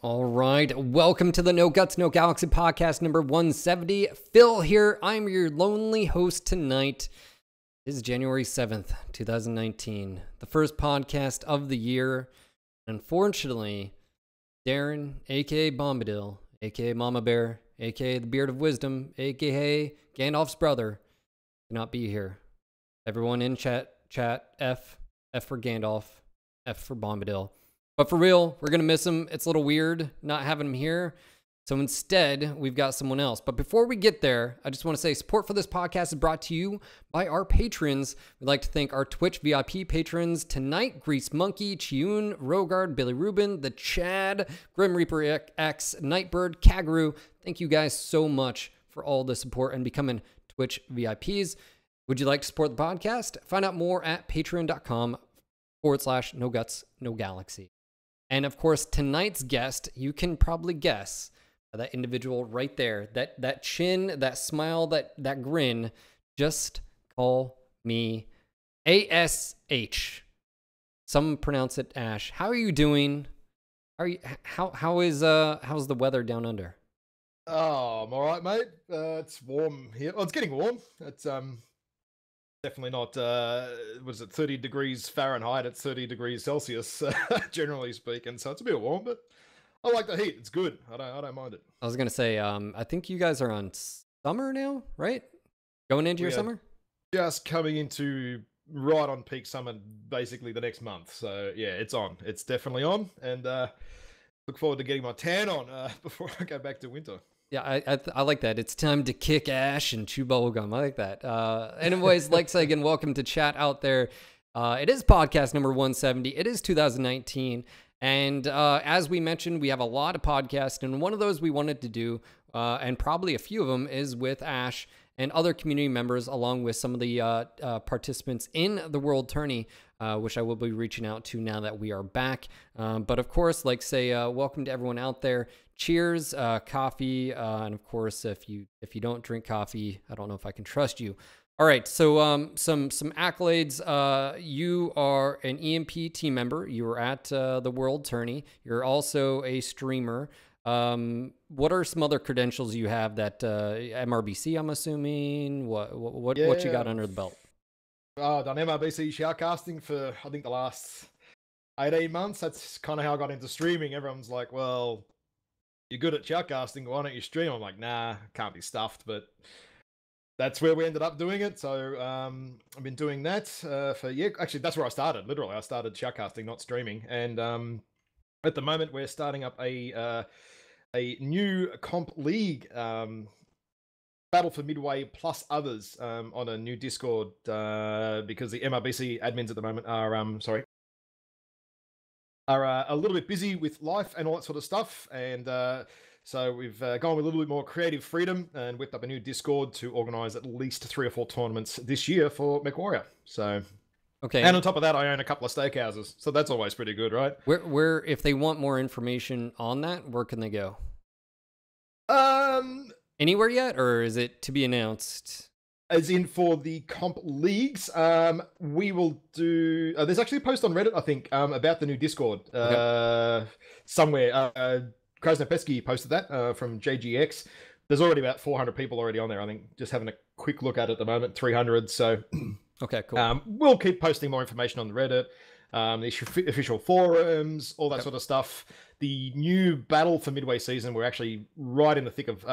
All right, welcome to the No Guts, No Galaxy podcast number 170. Phil here. I'm your lonely host tonight. It is January 7th, 2019, the first podcast of the year. Unfortunately, Darren, aka Bombadil, aka Mama Bear, aka the Beard of Wisdom, aka Gandalf's brother, cannot be here. Everyone in chat, F for Gandalf, F for Bombadil. But for real, we're going to miss him. It's a little weird not having him here. So instead, we've got someone else. But before we get there, I just want to say support for this podcast is brought to you by our patrons. We'd like to thank our Twitch VIP patrons tonight: Grease Monkey, Chiun, Rogard, Billy Rubin, The Chad, Grim Reaper X, Nightbird, Kaguru. Thank you guys so much for all the support and becoming Twitch VIPs. Would you like to support the podcast? Find out more at patreon.com/No Guts, No Galaxy. And of course, tonight's guest, you can probably guess that individual right there, that chin, that smile, that grin. Just call me ASH. Some pronounce it Ash. How are you doing? How's the weather down under? Oh, I'm all right, mate. It's warm here. Well, it's getting warm. It's definitely not, was it 30 degrees Fahrenheit? It's 30 degrees Celsius, generally speaking. So it's a bit warm, but I like the heat. It's good. I don't mind it. I was going to say, I think you guys are on summer now, right? Going into your summer? Just coming into right on peak summer, basically the next month. So yeah, it's on. It's definitely on. And look forward to getting my tan on before I go back to winter. Yeah, I like that. It's time to kick ash and chew bubblegum. I like that. Anyways, like say again, welcome to chat out there. It is podcast number 170. It is 2019. And as we mentioned, we have a lot of podcasts. And one of those we wanted to do, and probably a few of them, is with Ash and other community members, along with some of the participants in the World Tourney, which I will be reaching out to now that we are back. But of course, like say, welcome to everyone out there. Cheers, coffee, and of course, if you don't drink coffee, I don't know if I can trust you. All right, so some accolades. You are an EMP team member. You were at the World Tourney. You're also a streamer. What are some other credentials you have that MRBC? I'm assuming. What you got under the belt? Oh, done MRBC shoutcasting for I think the last 18 months. That's kind of how I got into streaming. Everyone's like, well, you're good at shoutcasting, why don't you stream? I'm like, nah, can't be stuffed, but that's where we ended up doing it. So I've been doing that for, yeah, actually that's where I started. Literally, I started shoutcasting, not streaming. And at the moment, we're starting up a new comp league, Battle for Midway plus others, on a new Discord, because the MRBC admins at the moment are a little bit busy with life and all that sort of stuff. And so we've gone with a little bit more creative freedom and whipped up a new Discord to organize at least 3 or 4 tournaments this year for MechWarrior. So, okay. And on top of that, I own a couple of steakhouses. So that's always pretty good, right? Where if they want more information on that, where can they go? Anywhere yet, or is it to be announced? As in for the comp leagues, we will do... there's actually a post on Reddit, I think, about the new Discord. Okay. Somewhere. Krasner Pesky posted that from JGX. There's already about 400 people already on there, I think. Just having a quick look at it at the moment, 300. So, okay, cool. We'll keep posting more information on the Reddit, the official forums, all that sort of stuff. The new Battle for Midway season, we're actually right in the thick of...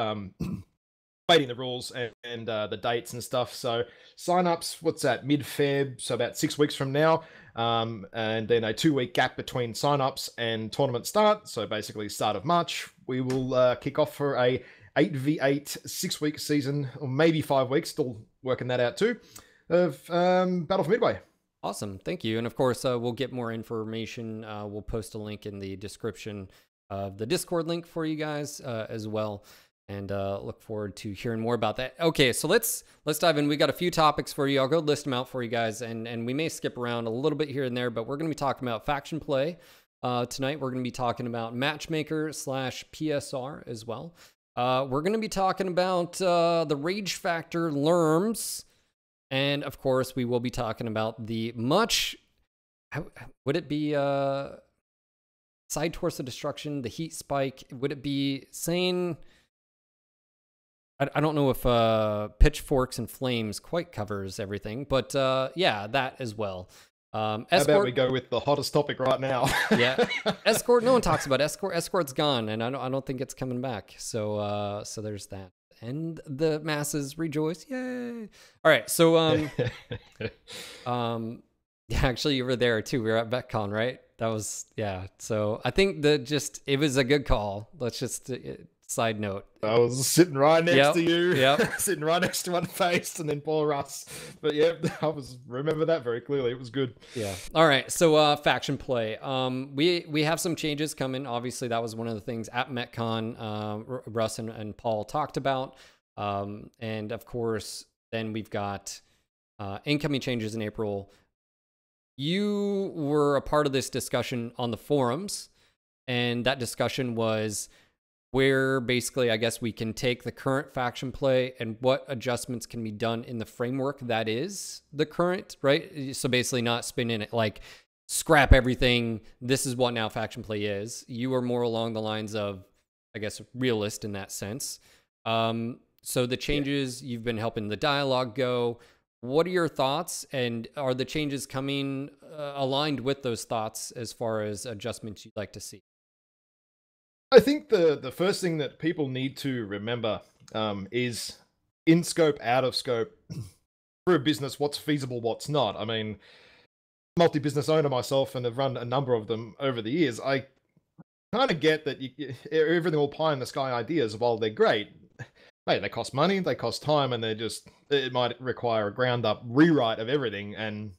debating the rules and the dates and stuff. So sign-ups, what's that, mid-Feb, so about 6 weeks from now. And then a 2-week gap between sign-ups and tournament start. So basically start of March, we will kick off for a 8v8 6-week season, or maybe 5 weeks, still working that out too, of Battle for Midway. Awesome, thank you. And of course, we'll get more information. We'll post a link in the description of the Discord link for you guys as well. And look forward to hearing more about that. Okay, so let's dive in. We got a few topics for you. I'll go list them out for you guys, and we may skip around a little bit here and there, but we're going to be talking about faction play tonight. We're going to be talking about matchmaker / PSR as well. We're going to be talking about the Rage Factor Lerms, and of course, we will be talking about the much... would it be side torso destruction, the heat spike? Would it be saying? I don't know if pitchforks and flames quite covers everything, but yeah, that as well. How Escort, about we go with the hottest topic right now? yeah, escort. No one talks about escort. Escort's gone, and I don't think it's coming back. So so there's that, and the masses rejoice. Yay! All right, so yeah, actually you were there too. We were at BetCon, right? That was yeah. So I think it was a good call. Let's just side note. I was sitting right next to you. Yep. Sitting right next to Unfaced and then Paul Russ. But yeah, remember that very clearly. It was good. Yeah. All right. So faction play. We have some changes coming. Obviously, that was one of the things at MetCon Russ and Paul talked about. And of course, then we've got incoming changes in April. You were a part of this discussion on the forums, and that discussion was where basically, I guess, we can take the current faction play and what adjustments can be done in the framework that is the current, right? So basically not spinning it like scrap everything. This is what now faction play is. You are more along the lines of, I guess, realist in that sense. So the changes, you've been helping the dialogue go. What are your thoughts, and are the changes coming aligned with those thoughts as far as adjustments you'd like to see? I think the first thing that people need to remember is in scope, out of scope. For a business, what's feasible, what's not. I mean, multi-business owner myself, and have run a number of them over the years. I kind of get that everything all pie in the sky ideas, while they're great, hey, they cost money, they cost time, and it might require a ground up rewrite of everything. And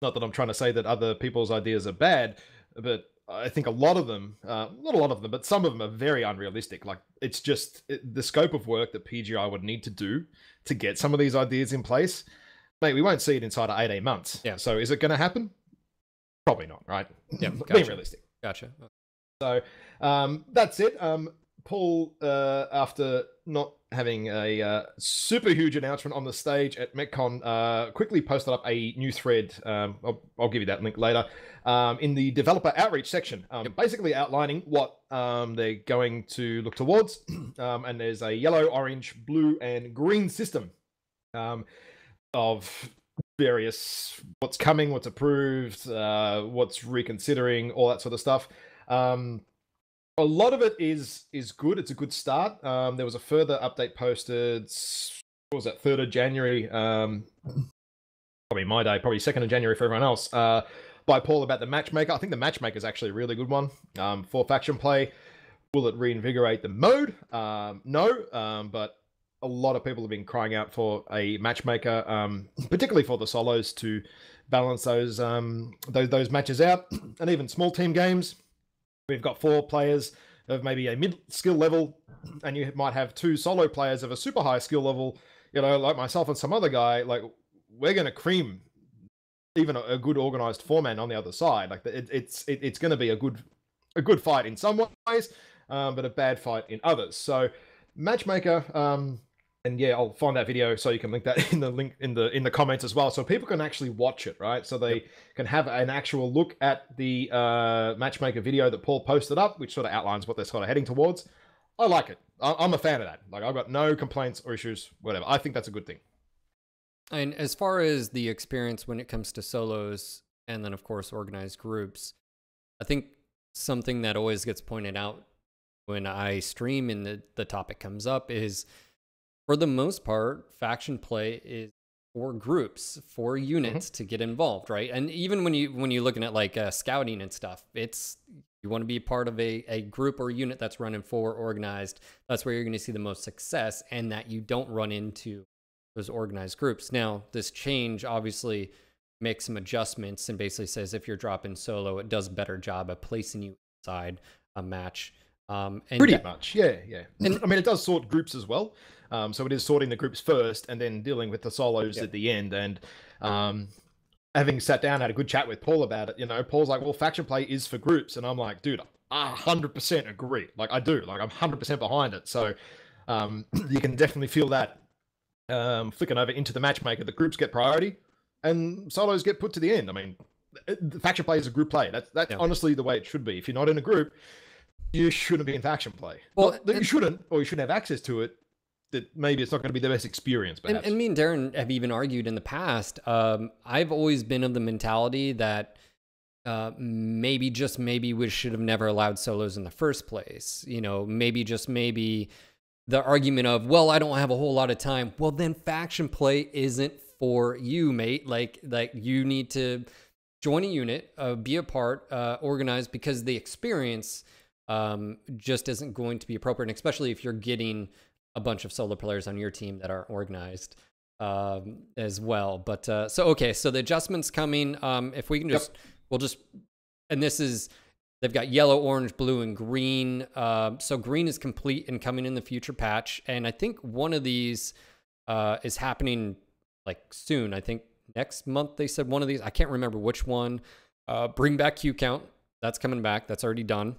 not that I'm trying to say that other people's ideas are bad, but I think a lot of them, not a lot of them, but some of them are very unrealistic. Like, it's just the scope of work that PGI would need to do to get some of these ideas in place. Mate, we won't see it inside of 18 months. Yeah. So is it going to happen? Probably not, right? Yeah. Gotcha. Being realistic. Gotcha. So that's it. Paul, after not having a super huge announcement on the stage at MetCon, quickly posted up a new thread. I'll give you that link later. In the developer outreach section, basically outlining what they're going to look towards. And there's a yellow, orange, blue, and green system of various what's coming, what's approved, what's reconsidering, all that sort of stuff. A lot of it is good. It's a good start. There was a further update posted, what was that, 3rd of January, probably my day, probably 2nd of January for everyone else, by Paul about the matchmaker. I think the matchmaker is actually a really good one for faction play. Will it reinvigorate the mode? No, but a lot of people have been crying out for a matchmaker, particularly for the solos, to balance those matches out, and even small team games. We've got 4 players of maybe a mid skill level, and you might have 2 solo players of a super high skill level. You know, like myself and some other guy. Like, we're going to cream even a good organized 4-man on the other side. Like, it's going to be a good fight in some ways, but a bad fight in others. So, matchmaker. And yeah, I'll find that video so you can link that in the comments as well, so people can actually watch it, right? So they can have an actual look at the matchmaker video that Paul posted up, which sort of outlines what they're sort of heading towards. I like it. I'm a fan of that. Like, I've got no complaints or issues, whatever. I think that's a good thing. And as far as the experience when it comes to solos, and then of course organized groups, I think something that always gets pointed out when I stream and the topic comes up is, for the most part, faction play is for groups, for units to get involved, right? And even when you're looking at like scouting and stuff, it's, you want to be part of a group or unit that's running for organized. That's where you're going to see the most success, and that you don't run into those organized groups. Now, this change obviously makes some adjustments and basically says if you're dropping solo, it does a better job of placing you inside a match. And pretty much, yeah. And I mean, it does sort groups as well. So it is sorting the groups first and then dealing with the solos at the end. And having sat down, had a good chat with Paul about it, you know, Paul's like, well, faction play is for groups. And I'm like, dude, I 100% agree. Like, I do. Like, I'm 100% behind it. So you can definitely feel that flicking over into the matchmaker. The groups get priority and solos get put to the end. I mean, the faction play is a group play. That's honestly the way it should be. If you're not in a group, you shouldn't be in faction play. Well, not that you shouldn't, or you shouldn't have access to it. That maybe it's not going to be the best experience. Perhaps. And me and Darren have even argued in the past. I've always been of the mentality that maybe, just maybe, we should have never allowed solos in the first place. You know, maybe, just maybe, the argument of, well, I don't have a whole lot of time. Well, then faction play isn't for you, mate. Like you need to join a unit, be a part, organize, because the experience just isn't going to be appropriate, and especially if you're getting a bunch of solo players on your team that aren't organized as well. But so the adjustments coming. If we can just, we'll just, and this is, they've got yellow, orange, blue, and green. So green is complete and coming in the future patch, and I think one of these is happening like soon. I think next month they said one of these. I can't remember which one. Bring back Q count. That's coming back. That's already done.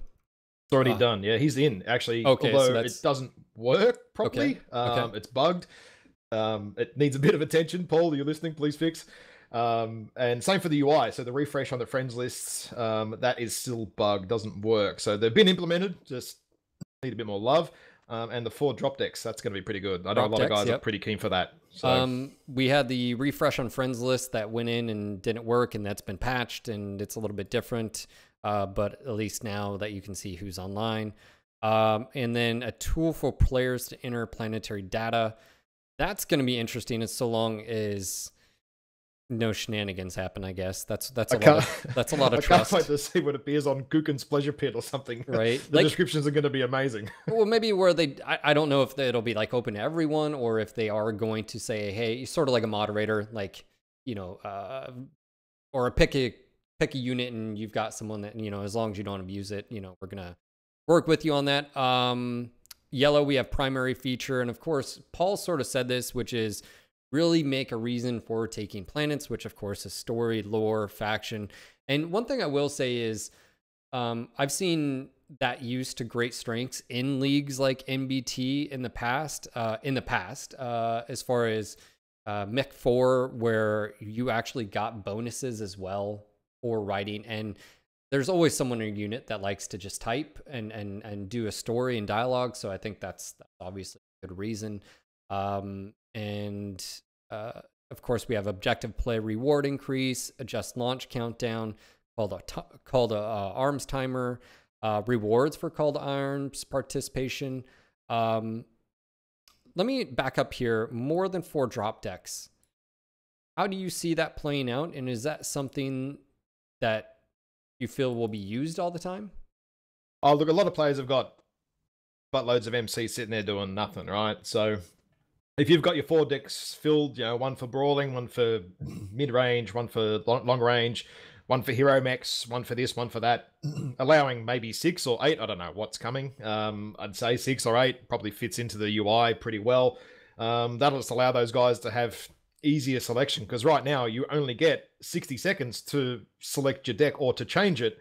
It's already done. Yeah, he's in, actually. Okay, although so it doesn't work properly. Okay. It's bugged. It needs a bit of attention. Paul, you're listening, please fix. And same for the UI. So the refresh on the friends lists, that is still bugged, doesn't work. So they've been implemented, just need a bit more love. And the 4 drop decks, that's going to be pretty good. I know a lot of guys are pretty keen for that. So we had the refresh on friends list that went in and didn't work, and that's been patched, and it's a little bit different. But at least now that you can see who's online. And then a tool for players to enter planetary data. That's going to be interesting, as so long as no shenanigans happen, I guess. That's a lot of trust. I can't wait to see what appears on Kukin's Pleasure Pit or something. Right. The descriptions are going to be amazing. Well, maybe where I don't know if it'll be like open to everyone, or if they are going to say, hey, sort of like a moderator, like, you know, or pick a unit, and you've got someone that, you know, as long as you don't abuse it, you know, we're going to work with you on that. Yellow, we have primary feature. And of course, Paul sort of said this, which is really make a reason for taking planets, which of course is story, lore, faction. And one thing I will say is I've seen that used to great strengths in leagues like MBT in the past, as far as Mech 4, where you actually got bonuses as well for writing. And there's always someone in a unit that likes to just type and do a story and dialogue. So I think that's obviously a good reason. And of course, we have objective play reward increase, adjust launch countdown, call to arms timer, rewards for call to arms participation. Let me back up here. More than 4 drop decks. How do you see that playing out? And is that something that you feel will be used all the time? Oh, look, a lot of players have got buttloads of MC sitting there doing nothing, right? So if you've got your 4 decks filled, you know, one for brawling, one for mid-range, one for long range, one for hero mechs, one for this, one for that, allowing maybe 6 or 8, I don't know what's coming. I'd say 6 or 8 probably fits into the UI pretty well. That'll just allow those guys to have easier selection, because right now you only get 60 seconds to select your deck or to change it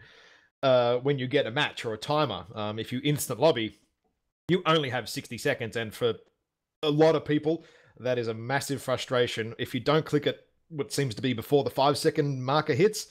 when you get a match or a timer. If you instant lobby, you only have 60 seconds, and for a lot of people that is a massive frustration. If you don't click it what seems to be before the 5-second marker hits,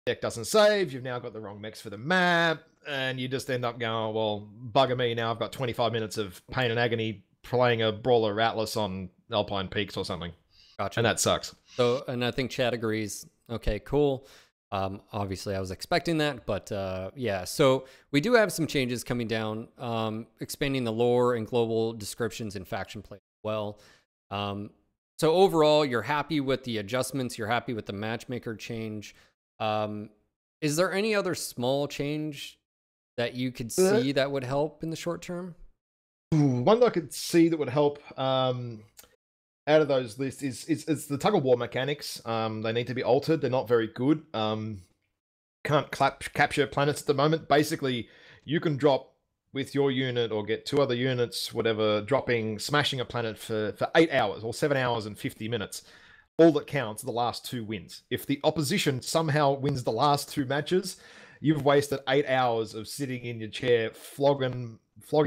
deck doesn't save, you've now got the wrong mechs for the map, and you just end up going, oh, well, bugger me, now I've got 25 minutes of pain and agony playing a Brawler Atlas on Alpine Peaks or something. Gotcha. And that sucks. So, and I think Chad agrees. Okay, cool. Obviously I was expecting that, but yeah. So we do have some changes coming down, expanding the lore and global descriptions in faction play as well. So overall, you're happy with the adjustments. You're happy with the matchmaker change. Is there any other small change that you could see that would help in the short term? One that I could see that would help out of those lists is the tug of war mechanics. They need to be altered. They're not very good. Can't capture planets at the moment. Basically, you can drop with your unit or get 2 other units, whatever, smashing a planet for 8 hours or 7 hours and 50 minutes. All that counts are the last 2 wins. If the opposition somehow wins the last 2 matches, you've wasted 8 hours of sitting in your chair, flogging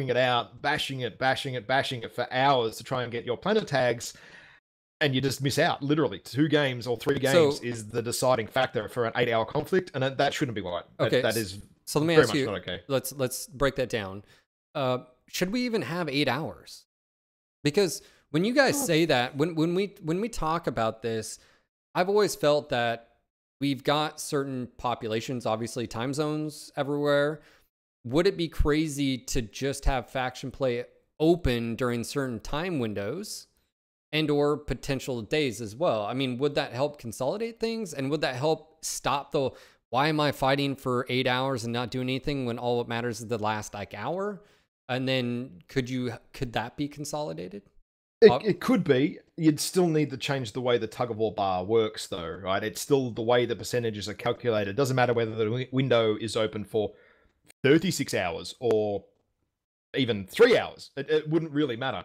it out, bashing it for hours to try and get your planet tags. and you just miss out. Literally, 2 games or 3 games is the deciding factor for an 8-hour conflict, and that shouldn't be right. Okay, that is so let me very ask much you. not okay. Let's break that down. Should we even have 8 hours? Because when you guys say that, when we talk about this, I've always felt that we've got certain populations, obviously time zones everywhere. Would it be crazy to just have faction play open during certain time windows and or potential days as well? I mean, would that help consolidate things? And would that help stop the, why am I fighting for 8 hours and not doing anything when all that matters is the last like hour? And then could that be consolidated? It could be. You'd still need to change the way the tug of war bar works, though, right? It's still the way the percentages are calculated. It doesn't matter whether the window is open for 36 hours or even 3 hours. It wouldn't really matter.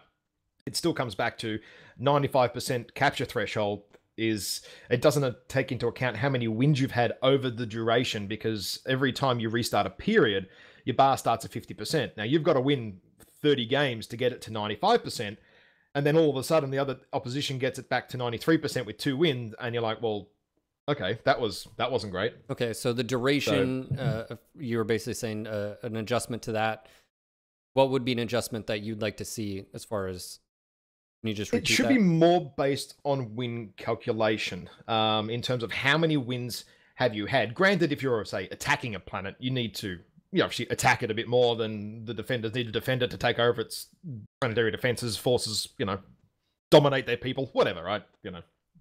It still comes back to 95% capture threshold. It doesn't take into account how many wins you've had over the duration, because every time you restart a period, your bar starts at 50%. Now, you've got to win 30 games to get it to 95%. And then all of a sudden, the other opposition gets it back to 93% with 2 wins, and you're like, well, okay, that wasn't great. Okay, so the duration, you were basically saying an adjustment to that. What would be an adjustment that you'd like to see as far as, can you just repeat that? It should be more based on win calculation, in terms of how many wins have you had. Granted, if you're, say, attacking a planet, you need to obviously attack it a bit more than the defenders need to defend it to take over its planetary defenses, forces, dominate their people, whatever, right?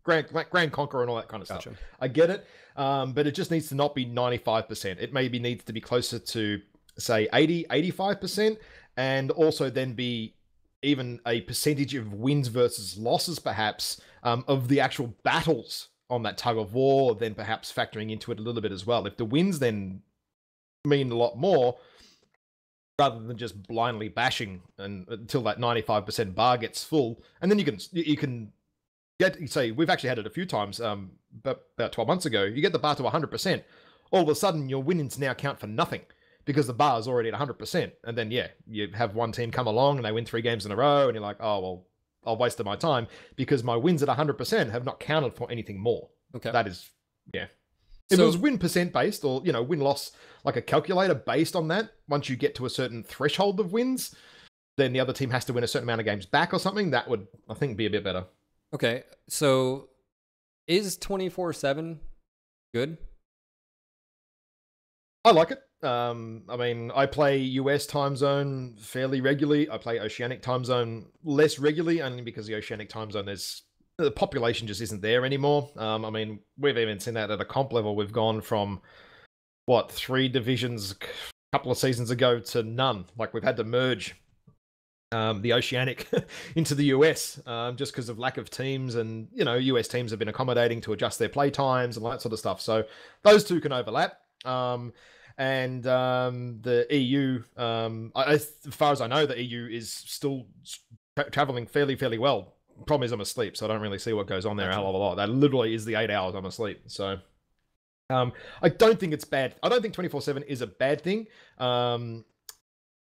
Grand Conqueror and all that kind of stuff. I get it, but it just needs to not be 95%. It maybe needs to be closer to, say, 85%, and also then be even a percentage of wins versus losses, perhaps, of the actual battles on that tug of war, then perhaps factoring into it a little bit as well. If the wins then mean a lot more, rather than just blindly bashing until that 95% bar gets full, and then you can get, say, we've actually had it a few times, about 12 months ago, you get the bar to 100%, all of a sudden your winnings now count for nothing because the bar is already at 100%, and then you have one team come along and they win 3 games in a row, and you're like, oh well, I've wasted my time because my wins at 100% have not counted for anything more. Okay, that is If it was win percent based, or win-loss, like a calculator based on that, once you get to a certain threshold of wins, then the other team has to win a certain amount of games back or something, that would, I think, be a bit better. Okay, so is 24/7 good? I like it. I mean, I play US time zone fairly regularly. I play Oceanic time zone less regularly, only because the Oceanic time zone, the population just isn't there anymore. I mean, we've even seen that at a comp level. We've gone from, 3 divisions a couple of seasons ago to none. Like, we've had to merge the Oceanic into the US just because of lack of teams, and, US teams have been accommodating to adjust their play times and all that sort of stuff. So those two can overlap. And the EU, as far as I know, the EU is still traveling fairly well. Problem is I'm asleep, so I don't really see what goes on there a hell of a lot. That literally is the 8 hours I'm asleep. So I don't think it's bad. I don't think 24/7 is a bad thing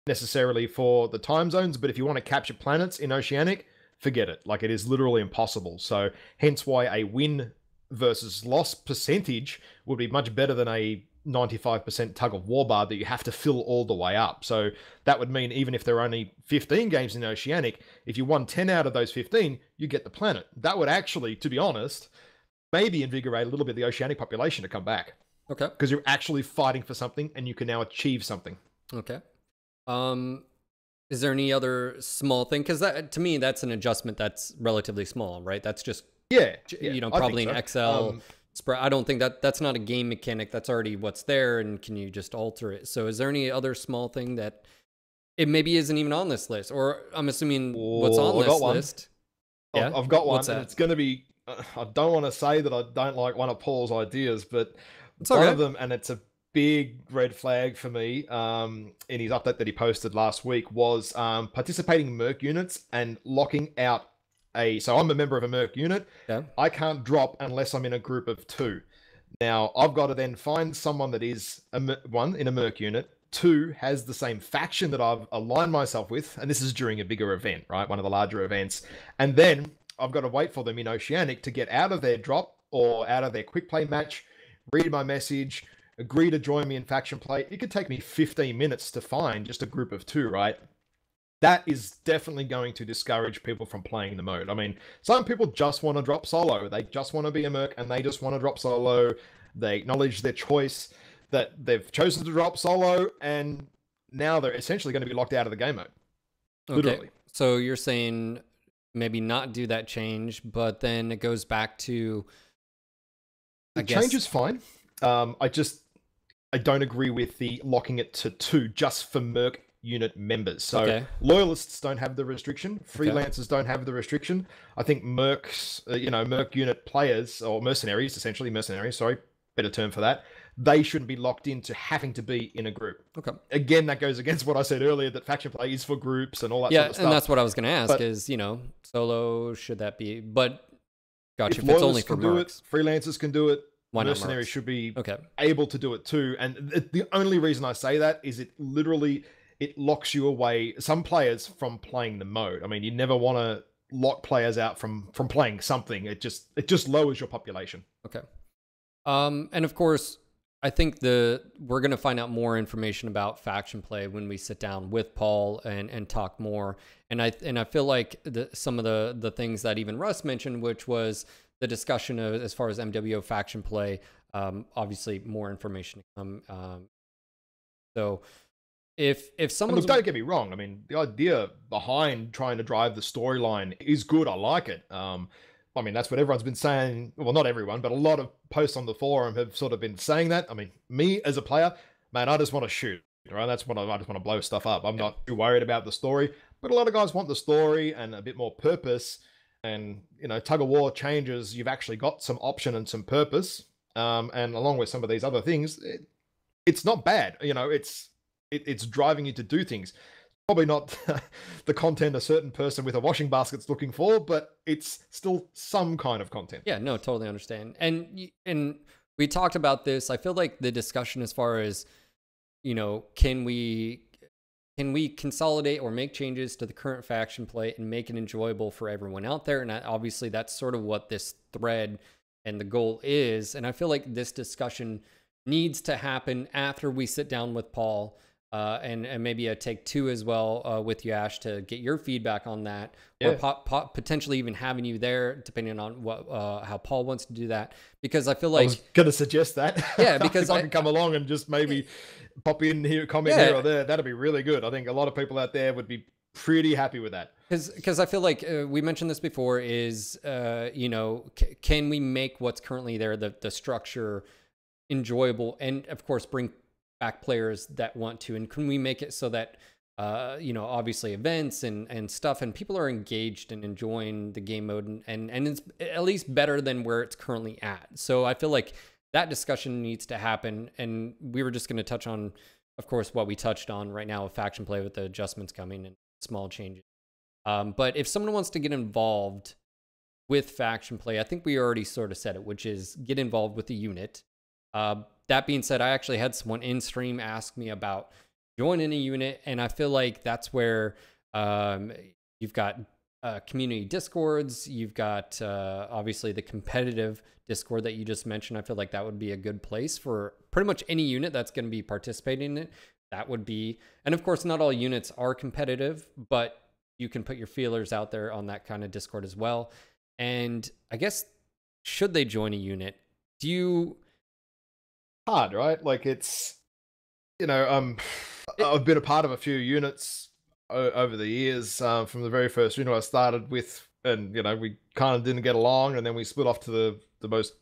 necessarily for the time zones, but if you want to capture planets in Oceanic, forget it. Like, it is literally impossible. So hence why a win versus loss percentage would be much better than a 95% tug of war bar that you have to fill all the way up. So that would mean even if there are only 15 games in Oceanic, if you won 10 out of those 15, you get the planet. That would actually, to be honest, maybe invigorate a little bit the Oceanic population to come back. Okay. Because you're actually fighting for something and you can now achieve something. Okay. Is there any other small thing? Because to me, that's an adjustment that's relatively small, right? That's just, probably an Excel spread. I don't think that's not a game mechanic. That's already what's there, and can you just alter it? So is there any other small thing that it maybe isn't even on this list? Or I'm assuming what's on this list. Yeah, I've got one, and it's going to be, I don't want to say that I don't like one of Paul's ideas, but one of them, and it's a big red flag for me in his update that he posted last week, was participating Merc units and locking out so I'm a member of a Merc unit. Yeah. I can't drop unless I'm in a group of 2. Now, I've got to then find someone that is one in a Merc unit, 2 has the same faction that I've aligned myself with, and this is during a bigger event, right? One of the larger events. And then I've got to wait for them in Oceanic to get out of their drop or out of their quick play match, read my message, agree to join me in faction play. It could take me 15 minutes to find just a group of 2, right? That is definitely going to discourage people from playing the mode. I mean, some people just want to drop solo. They just want to be a merc and they just want to drop solo. They acknowledge their choice that they've chosen to drop solo, and now they're essentially going to be locked out of the game mode. Literally. Okay. So you're saying maybe not do that change, but then it goes back to... The change is fine. I don't agree with the locking it to 2 just for merc unit members. So loyalists don't have the restriction. Freelancers don't have the restriction. I think mercs, merc unit players or mercenaries, essentially mercenaries, sorry, better term for that. They shouldn't be locked into having to be in a group. Okay. Again, that goes against what I said earlier, that faction play is for groups and all that sort of stuff. Yeah, and that's what I was going to ask is, solo, should that be... But gotcha, if it's only for mercs. Freelancers can do it. Why not mercenaries mercs? Should be able to do it too. And the only reason I say that is it locks you away, some players, from playing the mode. I mean, you never want to lock players out from playing something. It just lowers your population. Okay. And of course, I think we're going to find out more information about faction play when we sit down with Paul and talk more. And I feel like some of the things that even Russ mentioned, which was the discussion of as far as MWO faction play, obviously more information to come. So if someone, don't get me wrong, I mean, the idea behind trying to drive the storyline is good. I like it. I mean, that's what everyone's been saying. Well, not everyone, but a lot of posts on the forum have sort of been saying that. I mean, me as a player, man, I just want to shoot, right? That's what I just want to blow stuff up. I'm not too worried about the story, but a lot of guys want the story and a bit more purpose. And, tug of war changes, you've actually got some option and some purpose. And along with some of these other things, it's not bad. It's driving you to do things. Probably not the content a certain person with a washing basket's looking for, but it's still some kind of content. Yeah, no, totally understand. And we talked about this. I feel like the discussion as far as, can we consolidate or make changes to the current faction play and make it enjoyable for everyone out there? And obviously that's sort of what this thread and the goal is. And I feel like this discussion needs to happen after we sit down with Paul. And maybe a take 2 as well with you, Ash, to get your feedback on that, or potentially even having you there, depending on how Paul wants to do that. Because I feel like I was gonna suggest that. Yeah, because I can come along and just maybe pop in here, comment here or there. That'd be really good. I think a lot of people out there would be pretty happy with that. Because I feel like we mentioned this before. Is can we make what's currently there, the structure, enjoyable, and of course bring back players that want to, and can we make it so that obviously events and stuff, and people are engaged and enjoying the game mode, and it's at least better than where it's currently at. So I feel like that discussion needs to happen, and we were just going to touch on, of course, what we touched on right now with faction play, with the adjustments coming and small changes. But if someone wants to get involved with faction play, I think we already sort of said it, which is get involved with the unit. That being said, I actually had someone in stream ask me about joining a unit, and I feel like that's where you've got community discords, you've got obviously the competitive discord that you just mentioned. I feel like that would be a good place for pretty much any unit that's going to be participating in it. That would be, and of course not all units are competitive, but you can put your feelers out there on that kind of discord as well. And I guess, should they join a unit? Do you... Hard, right? Like, it's, I've been a part of a few units over the years, from the very first unit I started with, and we kind of didn't get along, and then we split off to the most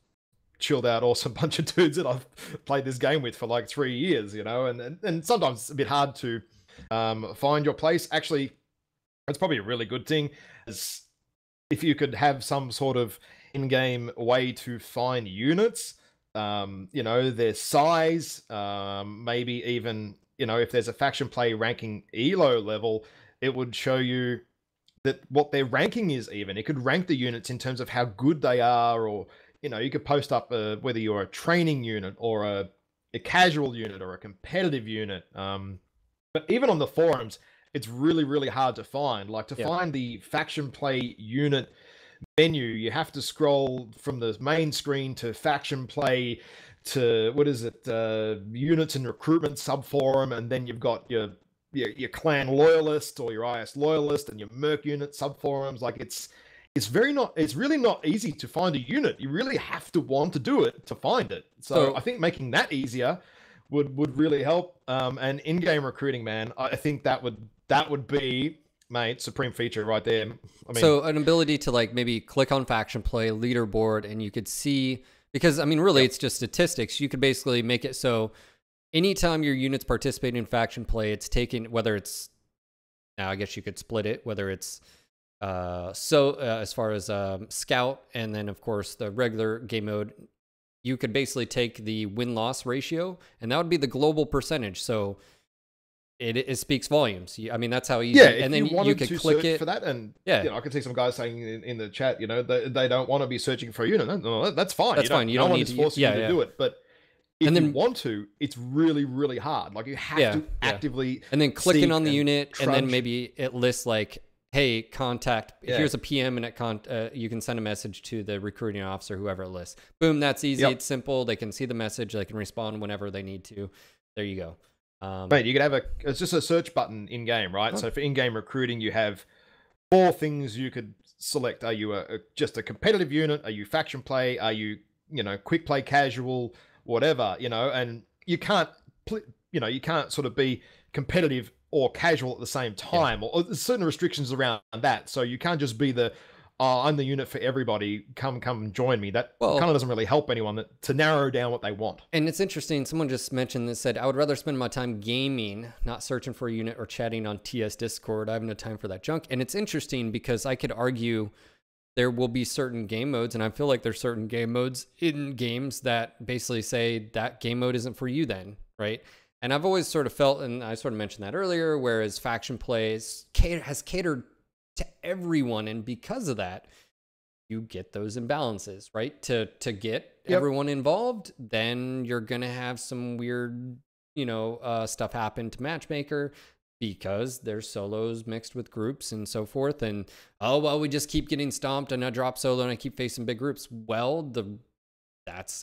chilled out, awesome bunch of dudes that I've played this game with for like 3 years, and sometimes it's a bit hard to find your place. Actually, it's probably a really good thing, is if you could have some sort of in-game way to find units. Their size, maybe even, if there's a faction play ranking ELO level, it would show you that what their ranking is even. It could rank the units in terms of how good they are, or, you could post up whether you're a training unit or a casual unit or a competitive unit. But even on the forums, it's really, really hard to find. Like, to find the faction play unit menu. You have to scroll from the main screen to faction play to what is it, units and recruitment subforum, and then you've got your clan loyalist or your IS loyalist and your merc unit subforums. Like it's really not easy to find a unit. You really have to want to do it to find it. So I think making that easier would really help. And in-game recruiting, man, I think that would be, mate, supreme feature right there. I mean, so an ability to like maybe click on faction play leaderboard and you could see, because I mean really it's just statistics. You could basically make it so anytime your units participate in faction play, it's taking, whether it's, now I guess you could split it, whether it's as far as scout, and then of course the regular game mode, you could basically take the win-loss ratio, and that would be the global percentage. So it speaks volumes. I mean, that's how easy. Yeah, and then you could click it for that, and I can see some guys saying in the chat, they don't want to be searching for a unit. No, that's fine. That's fine. You don't need to force you to do it, but if you want to, it's really, really hard. Like you have to actively and then clicking on the unit, and then maybe it lists like, hey, contact, here's a PM, and you can send a message to the recruiting officer, whoever it lists. Boom, that's easy. It's simple. They can see the message. They can respond whenever they need to. There you go. Mate, you could have it's just a search button in game, right? So for in-game recruiting, you have 4 things you could select. Are you just a competitive unit? Are you faction play? Are you, quick play, casual, whatever, and you can't, you can't sort of be competitive or casual at the same time, or there's certain restrictions around that. So you can't just be I'm the unit for everybody, come join me. That kind of doesn't really help anyone to narrow down what they want. And it's interesting, someone just mentioned this, said, I would rather spend my time gaming, not searching for a unit or chatting on TS Discord. I have no time for that junk. And it's interesting because I could argue there will be certain game modes, and I feel like there's certain game modes in games that basically say that game mode isn't for you then, right? And I've always sort of felt, and I sort of mentioned that earlier, whereas faction plays has catered to everyone, and because of that, you get those imbalances, right? To get everyone involved, then you're gonna have some weird, stuff happen to matchmaker because there's solos mixed with groups and so forth. And we just keep getting stomped, and I drop solo and I keep facing big groups. Well,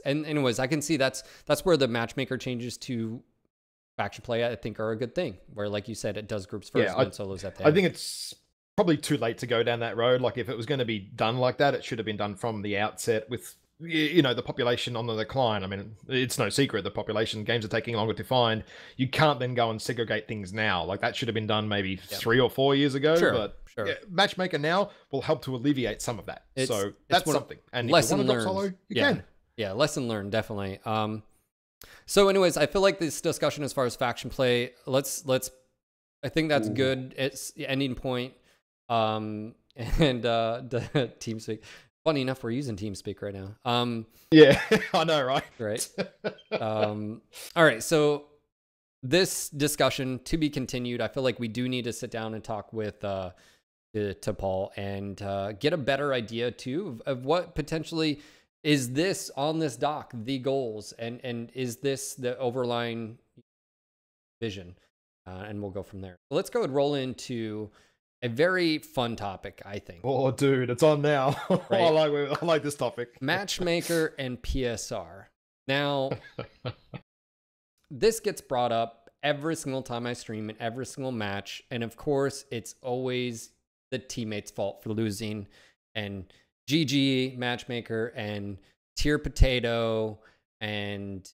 and anyways, I can see that's where the matchmaker changes to faction play, I think, are a good thing, where, like you said, it does groups first and solos at the end. I think it's probably too late to go down that road. Like if it was going to be done like that, it should have been done from the outset with, the population on the decline. I mean, it's no secret the population games are taking longer to find. You can't then go and segregate things now. Like that should have been done maybe 3 or 4 years ago. Sure. Matchmaker now will help to alleviate some of that. So that's something. And if you want to drop solo, you can. Yeah, lesson learned, definitely. So anyways, I feel like this discussion as far as faction play, let's I think that's good. It's the ending point. And the TeamSpeak. Funny enough, we're using TeamSpeak right now. Yeah, I know, right? Right. All right, so this discussion to be continued. I feel like we do need to sit down and talk with to Paul and get a better idea too of what potentially is this on this doc, the goals, and is this the overlying vision? And we'll go from there. So let's go and roll into a very fun topic, I think. Oh, dude, it's on now. Right? I like this topic. Matchmaker and PSR. Now, this gets brought up every single time I stream in every single match. And of course, it's always the teammate's fault for losing. And GG, matchmaker, and tier potato, and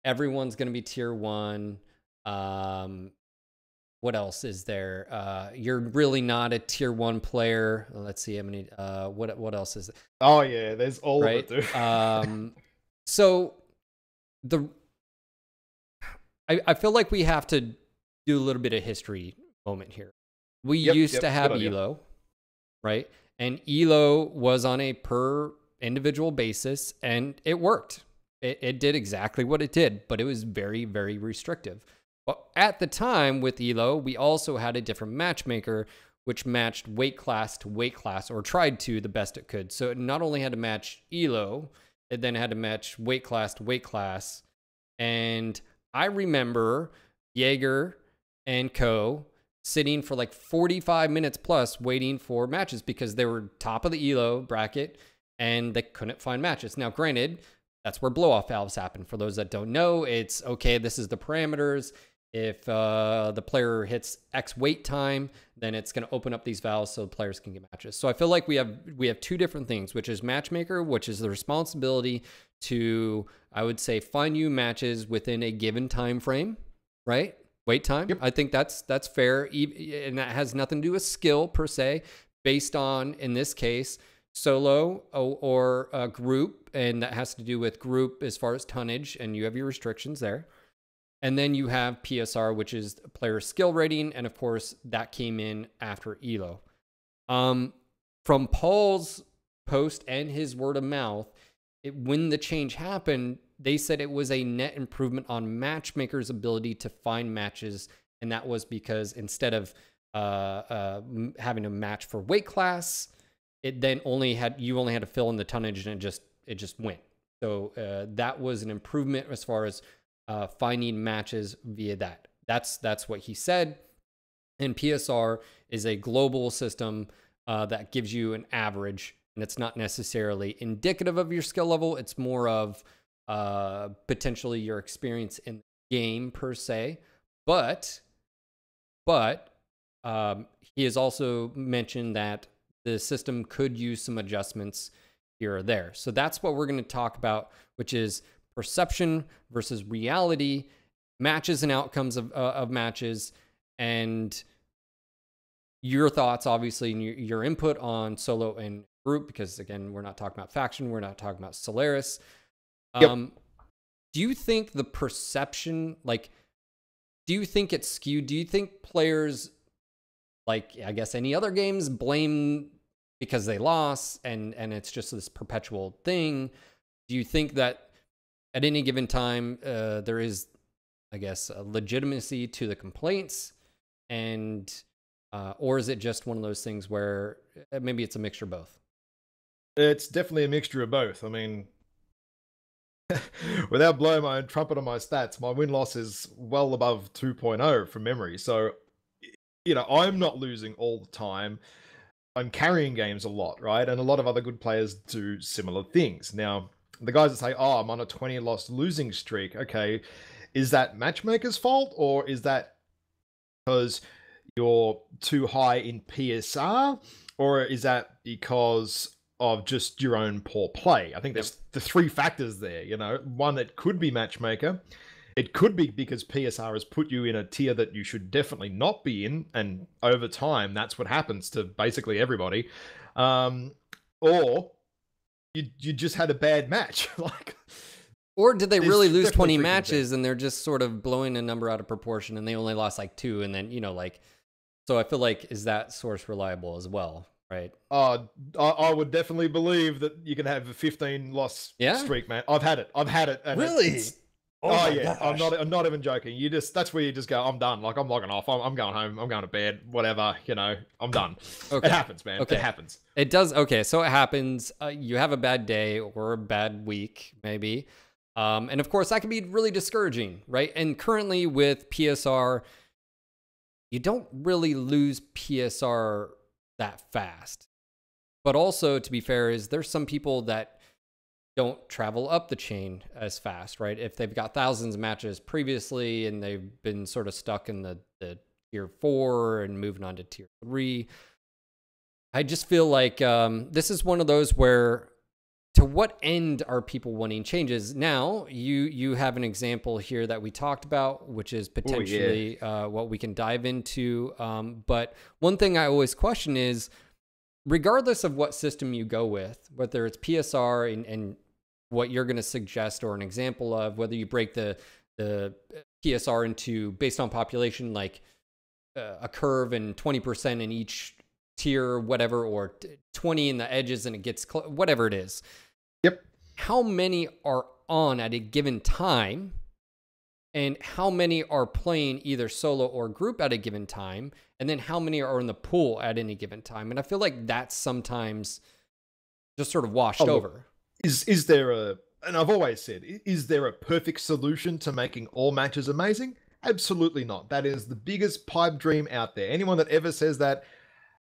everyone's going to be tier 1. What else is there? You're really not a tier 1 player. Let's see how many. What else is there? Oh yeah, there's all of it, dude. So I feel like we have to do a little bit of history moment here. We used to have ELO, right? And ELO was on a per individual basis, and it worked. It did exactly what it did, but it was very, very restrictive. But at the time with ELO, we also had a different matchmaker, which matched weight class to weight class, or tried to the best it could. So it not only had to match ELO, it then had to match weight class to weight class. And I remember Jaeger and co. sitting for like 45 minutes plus waiting for matches because they were top of the ELO bracket and they couldn't find matches. Now, granted, that's where blow-off valves happen. For those that don't know, it's okay, this is the parameters. If the player hits X wait time, then it's going to open up these valves so the players can get matches. So I feel like we have two different things, which is matchmaker, which is the responsibility to, I would say, find you matches within a given time frame, right? Wait time. Yep. I think that's fair, and that has nothing to do with skill per se, based on, in this case, solo or a group, and that has to do with group as far as tonnage, and you have your restrictions there. And then you have PSR, which is player skill rating, and of course that came in after ELO. From Paul's post and his word of mouth, when the change happened, they said it was a net improvement on matchmakers' ability to find matches, and that was because instead of having a match for weight class, it then you only had to fill in the tonnage, and it just went. So that was an improvement as far as finding matches via that. That's what he said. And PSR is a global system that gives you an average, and it's not necessarily indicative of your skill level. It's more of potentially your experience in the game per se. But he has also mentioned that the system could use some adjustments here or there. So that's what we're going to talk about, which is perception versus reality, matches and outcomes of matches, and your thoughts, obviously, and your input on solo and group, because again, we're not talking about faction, we're not talking about Solaris. Yep. Do you think the perception, do you think it's skewed? Do you think players, like I guess any other games, blame because they lost and it's just this perpetual thing? Do you think that at any given time, there is, I guess, a legitimacy to the complaints, and or is it just one of those things where maybe it's a mixture of both? It's definitely a mixture of both. I mean, without blowing my own trumpet on my stats, my win-loss is well above 2.0 from memory. So, I'm not losing all the time. I'm carrying games a lot, right? And a lot of other good players do similar things. Now, the guys that say, oh, I'm on a 20 loss losing streak. Okay, is that matchmaker's fault, or is that because you're too high in PSR, or is that because of just your own poor play? I think there's the three factors there, One, it could be matchmaker. It could be because PSR has put you in a tier that you should definitely not be in, and over time, that's what happens to basically everybody. Or you just had a bad match. Or did they really lose 20 matches and they're just sort of blowing a number out of proportion and they only lost 2, and then, so I feel like, is that source reliable as well, right? I would definitely believe that you can have a 15 loss streak, man. I've had it. And really? Oh yeah, gosh. I'm not even joking. That's where you just go, I'm done. I'm logging off. I'm going home. I'm going to bed. Whatever. I'm done. Okay. It happens, man. Okay. It happens. It does. Okay, so it happens. You have a bad day or a bad week, maybe, and of course that can be really discouraging, right? And currently with PSR, you don't really lose PSR that fast. But also, to be fair, there's some people that don't travel up the chain as fast, right? If they've got thousands of matches previously and they've been sort of stuck in the tier 4 and moving on to tier 3, I just feel like this is one of those where, to what end are people wanting changes? Now, you have an example here that we talked about, which is potentially what we can dive into. But one thing I always question is, regardless of what system you go with, whether it's PSR and what you're going to suggest or an example of, whether you break the PSR into based on population, like a curve and 20% in each tier, whatever, or 20 in the edges and it gets whatever it is. Yep. How many are on at a given time, and how many are playing either solo or group at a given time, and then how many are in the pool at any given time? And I feel like that's sometimes just sort of washed over. Is there and I've always said, is there a perfect solution to making all matches amazing? Absolutely not. That is the biggest pipe dream out there. Anyone that ever says that,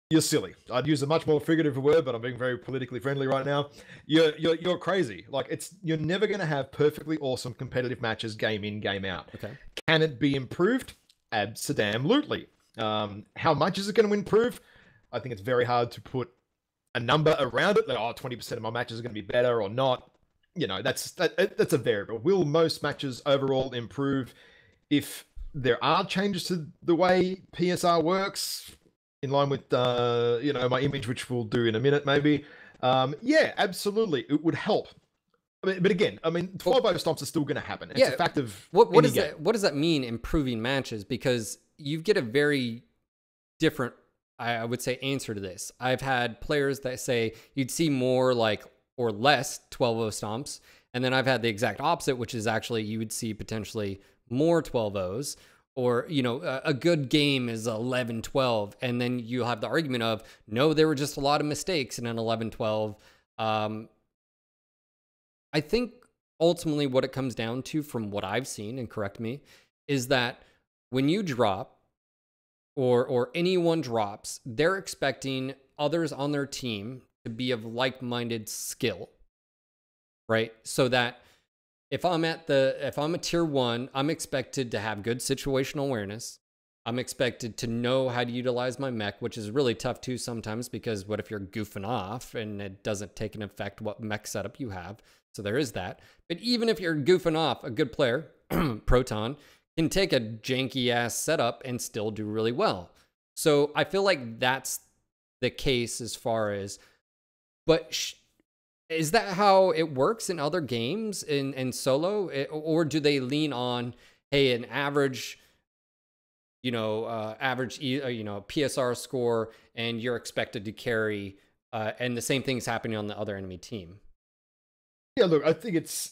you're silly. I'd use a much more figurative word, but I'm being very politically friendly right now. You're crazy. Like, you're never going to have perfectly awesome competitive matches game in, game out. Okay. Can it be improved? Absolutely. How much is it going to improve? I think it's very hard to put a number around it. Like, 20% of my matches are going to be better or not. That's a variable. Will most matches overall improve if there are changes to the way PSR works, in line with my image, which we'll do in a minute, maybe? Yeah, absolutely, it would help. But again, 12-0 stomps are still going to happen. It's a fact of what does that mean, improving matches? Because you get a very different, I would say, answer to this. I've had players that say you'd see more or less 12-0 stomps, and then I've had the exact opposite, which is actually you would see potentially more 12-0s, or a good game is 11-12, and then you have the argument of no, there were just a lot of mistakes in an 11-12. I think ultimately what it comes down to, from what I've seen, and correct me, is that when you drop or anyone drops, they're expecting others on their team to be of like-minded skill, right? So that if I'm a tier 1, I'm expected to have good situational awareness. I'm expected to know how to utilize my mech, which is really tough too sometimes, because what if you're goofing off and it doesn't take an effect what mech setup you have? So there is that. But even if you're goofing off, a good player, Proton, can take a janky ass setup and still do really well. So I feel like that's the case as far as, but is that how it works in other games in solo? Or do they lean on, hey, an average, PSR score, and you're expected to carry, and the same thing's happening on the other enemy team? Yeah, look, I think it's,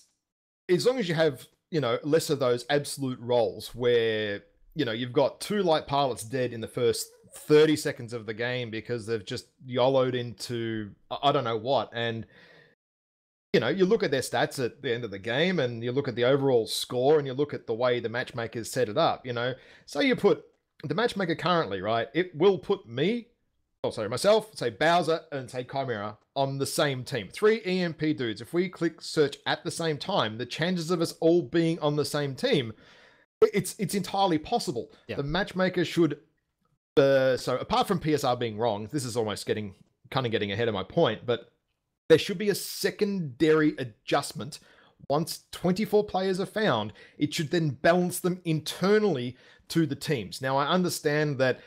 as long as you have, less of those absolute rolls where, you've got 2 light pilots dead in the first 30 seconds of the game because they've just YOLO'd into, I don't know what. And, you look at their stats at the end of the game, and you look at the overall score, and you look at the way the matchmakers set it up, So you put the matchmaker currently, right? It will put myself, say Bowser, and say Chimera on the same team. 3 EMP dudes. If we click search at the same time, the chances of us all being on the same team, it's entirely possible. Yeah. The matchmaker should, so apart from PSR being wrong, this is almost getting ahead of my point, but there should be a secondary adjustment. Once 24 players are found, it should then balance them internally to the teams. Now, I understand that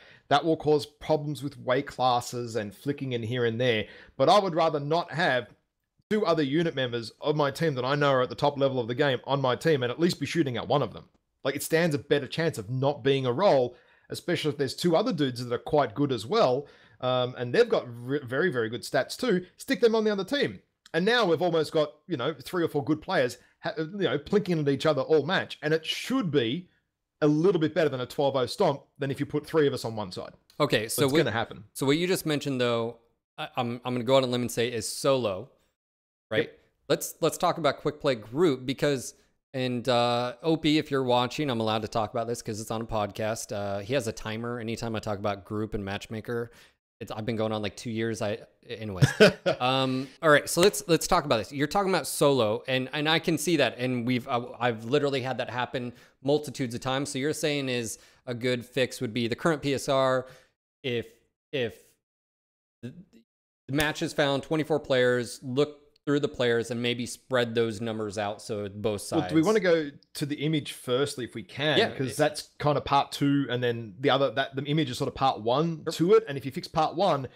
will cause problems with weight classes and flicking in here and there, but I would rather not have 2 other unit members of my team that I know are at the top level of the game on my team, and at least be shooting at one of them. Like, it stands a better chance of not being a roll, especially if there's 2 other dudes that are quite good as well, and they've got very, very good stats too. Stick them on the other team. And now we've almost got, 3 or 4 good players, plinking at each other all match, and it should be a little bit better than a 12-0 stomp than if you put 3 of us on one side. Okay, so it's going to happen. So what you just mentioned, though, I'm going to go out on a limb and say is solo, right? Yep. Let's talk about quick play group, because, and Opie, if you're watching, I'm allowed to talk about this because it's on a podcast. He has a timer anytime I talk about group and matchmaker. I've been going on like 2 years. Anyways. All right, so let's talk about this. You're talking about solo, and I can see that, and I've literally had that happen multitudes of times. So you're saying is a good fix would be the current PSR. If the match is found, 24 players, look through the players and maybe spread those numbers out so both sides. Well, do we want to go to the image firstly if we can? Yeah, because that's kind of part 2, and then the image is sort of part 1 to it. And if you fix part 1,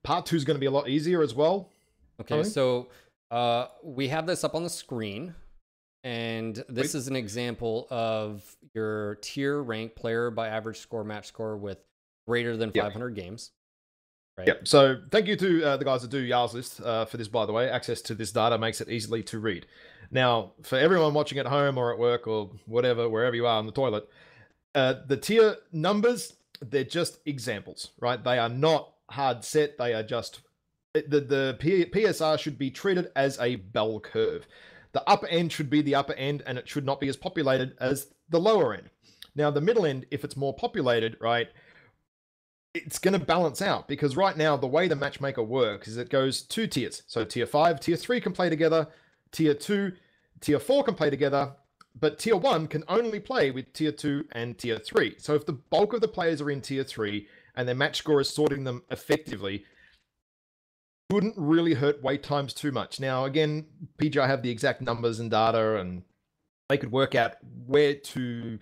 part 2 is going to be a lot easier as well. Okay, so we have this up on the screen, and this is an example of your tier rank player by average score match score with greater than 500 games. Right. Yep. So thank you to the guys that do Yar's List for this, by the way. Access to this data makes it easily to read. Now, for everyone watching at home or at work or whatever, wherever you are on the toilet, the tier numbers, they're just examples, right? They are not hard set. They are just... The PSR should be treated as a bell curve. The upper end should be the upper end, and it should not be as populated as the lower end. Now, the middle end, if it's more populated, right, it's going to balance out, because right now the way the matchmaker works is it goes 2 tiers. So tier 5, tier 3 can play together, tier 2, tier 4 can play together, but tier 1 can only play with tier 2 and tier 3. So if the bulk of the players are in tier 3 and their match score is sorting them effectively, wouldn't really hurt wait times too much. Now, again, PGI have the exact numbers and data, and they could work out where to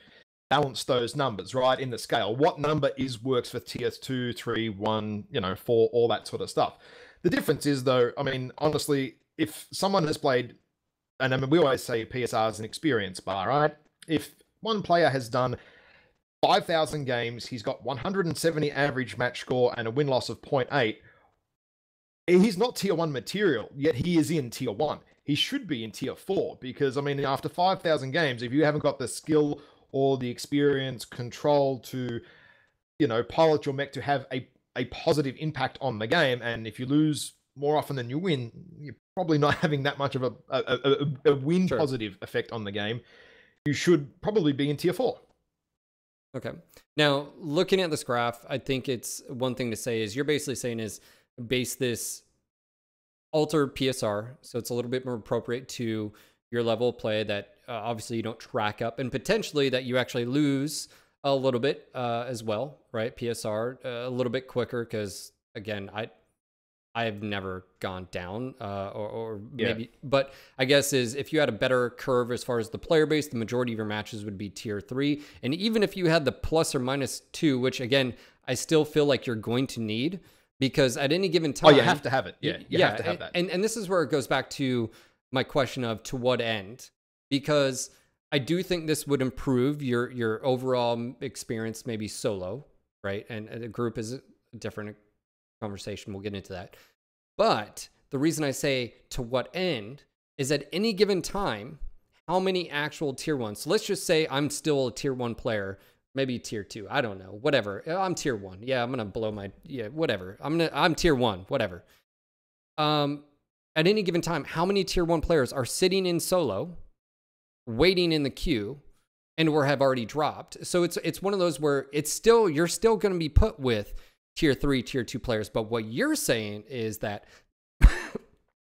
balance those numbers, right, in the scale. What number works for tier 2, 3, 1, 4, all that sort of stuff. The difference is, though, I mean, honestly, if someone has played, and I mean, we always say PSR is an experience bar, right? If one player has done 5,000 games, he's got 170 average match score and a win-loss of 0.8, he's not tier 1 material, yet he is in tier 1. He should be in tier 4, because, I mean, after 5,000 games, if you haven't got the skill or the experience, control to, pilot your mech to have a positive impact on the game, and if you lose more often than you win, you're probably not having that much of a win positive effect on the game. You should probably be in tier 4. Okay. Now, looking at this graph, I think it's one thing to say is you're basically saying is base this alter PSR, so it's a little bit more appropriate to your level of play, that obviously you don't track up, and potentially that you actually lose a little bit as well, right? PSR a little bit quicker, because again, I have never gone down or maybe, but I guess is if you had a better curve as far as the player base, the majority of your matches would be tier 3. And even if you had the plus or minus 2, which again, I still feel like you're going to need, because at any given time, you have to have it. Yeah, you have to have that. And this is where it goes back to my question of to what end, because I do think this would improve your overall experience, maybe solo, right? And a group is a different conversation. We'll get into that. But the reason I say to what end is at any given time, how many actual tier 1? So let's just say I'm still a tier 1 player, maybe tier 2. I don't know, whatever. I'm tier 1. Yeah, I'm going to blow my, whatever. I'm tier 1, whatever. At any given time, how many tier 1 players are sitting in solo, waiting in the queue, and or have already dropped? So it's one of those where you're still going to be put with tier 3, tier 2 players. But what you're saying is that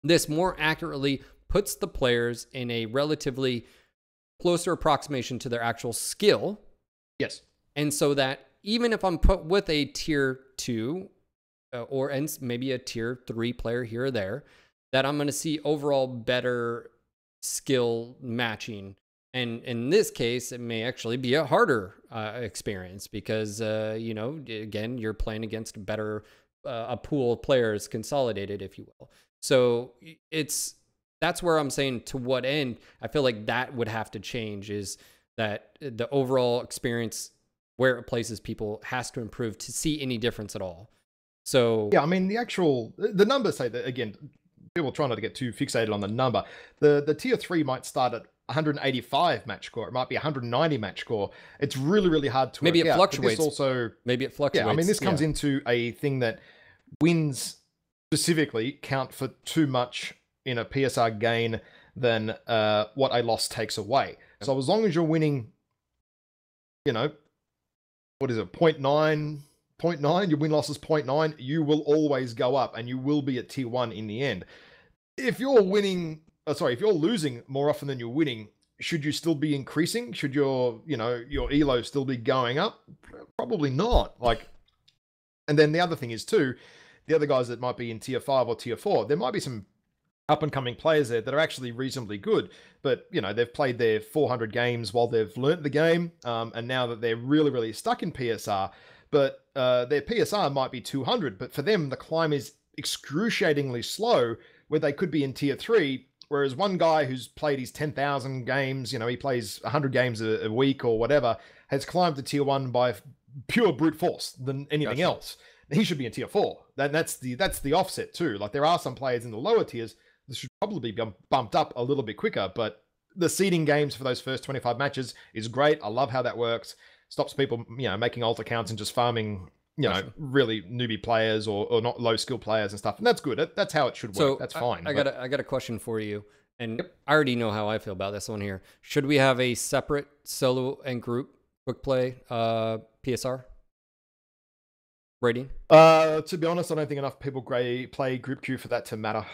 this more accurately puts the players in a relatively closer approximation to their actual skill. Yes. And so that even if I'm put with a tier 2 and maybe a tier 3 player here or there, that I'm going to see overall better skill matching. And in this case, it may actually be a harder experience because, again, you're playing against a pool of players consolidated, if you will. So that's where I'm saying to what end I feel like that would have to change, is that the overall experience where it places people has to improve to see any difference at all. So yeah, I mean, the numbers say that, again, people try not to get too fixated on the number. The tier 3 might start at 185 match score. It might be 190 match score. It's really, really hard to maybe work it out. fluctuates. Maybe it fluctuates. Yeah, I mean, this comes into a thing that wins specifically count for too much in a PSR gain than what a loss takes away. So as long as you're winning, what is it, 0.9, your win-loss is 0.9, you will always go up and you will be at tier 1 in the end. If you're losing more often than you're winning, should you still be increasing? Should your elo still be going up? Probably not. And then the other thing is too, the other guys that might be in tier 5 or tier 4, there might be some up-and-coming players there that are actually reasonably good, but they've played their 400 games while they've learnt the game, and now that they're really, really stuck in PSR, but their PSR might be 200, but for them the climb is excruciatingly slow, where they could be in tier 3, whereas one guy who's played his 10,000 games, he plays 100 games a week or whatever, has climbed to tier 1 by pure brute force than anything else. He should be in tier 4. That's the offset too. Like, there are some players in the lower tiers that should probably be bumped up a little bit quicker, but the seeding games for those first 25 matches is great. I love how that works. Stops people, making alt accounts and just farming, really newbie players or not low skill players and stuff. And that's good. That's how it should work. So that's fine. I got a question for you. And I already know how I feel about this one here. Should we have a separate solo and group quick play, PSR rating? To be honest, I don't think enough people play group queue for that to matter.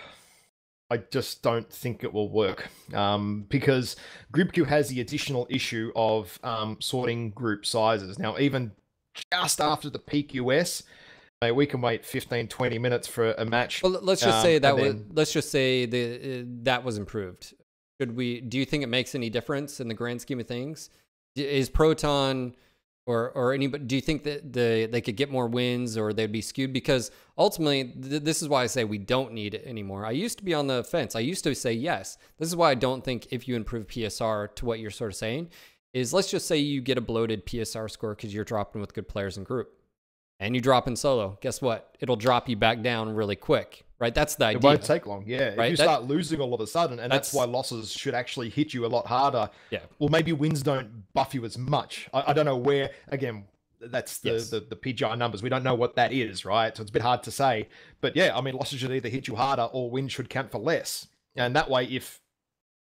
I just don't think it will work because group queue has the additional issue of sorting group sizes. Now, even just after the peak US, we can wait 15, 20 minutes for a match. Well, let's just say that was improved. Do you think it makes any difference in the grand scheme of things? Is Proton or anybody, do you think that they could get more wins or they'd be skewed? Because ultimately, this is why I say we don't need it anymore. I used to be on the fence. I used to say yes. This is why I don't think if you improve PSR to what you're sort of saying is, let's just say you get a bloated PSR score because you're dropping with good players in group and you drop in solo. Guess what? It'll drop you back down really quick. Right, that's the idea. It won't take long, yeah. Right? If you start losing all of a sudden, and that's why losses should actually hit you a lot harder. Yeah. Well, maybe wins don't buff you as much. I don't know where. Again, that's the PGI numbers. We don't know what that is, right? So it's a bit hard to say. But yeah, I mean, losses should either hit you harder or wins should count for less. And that way, if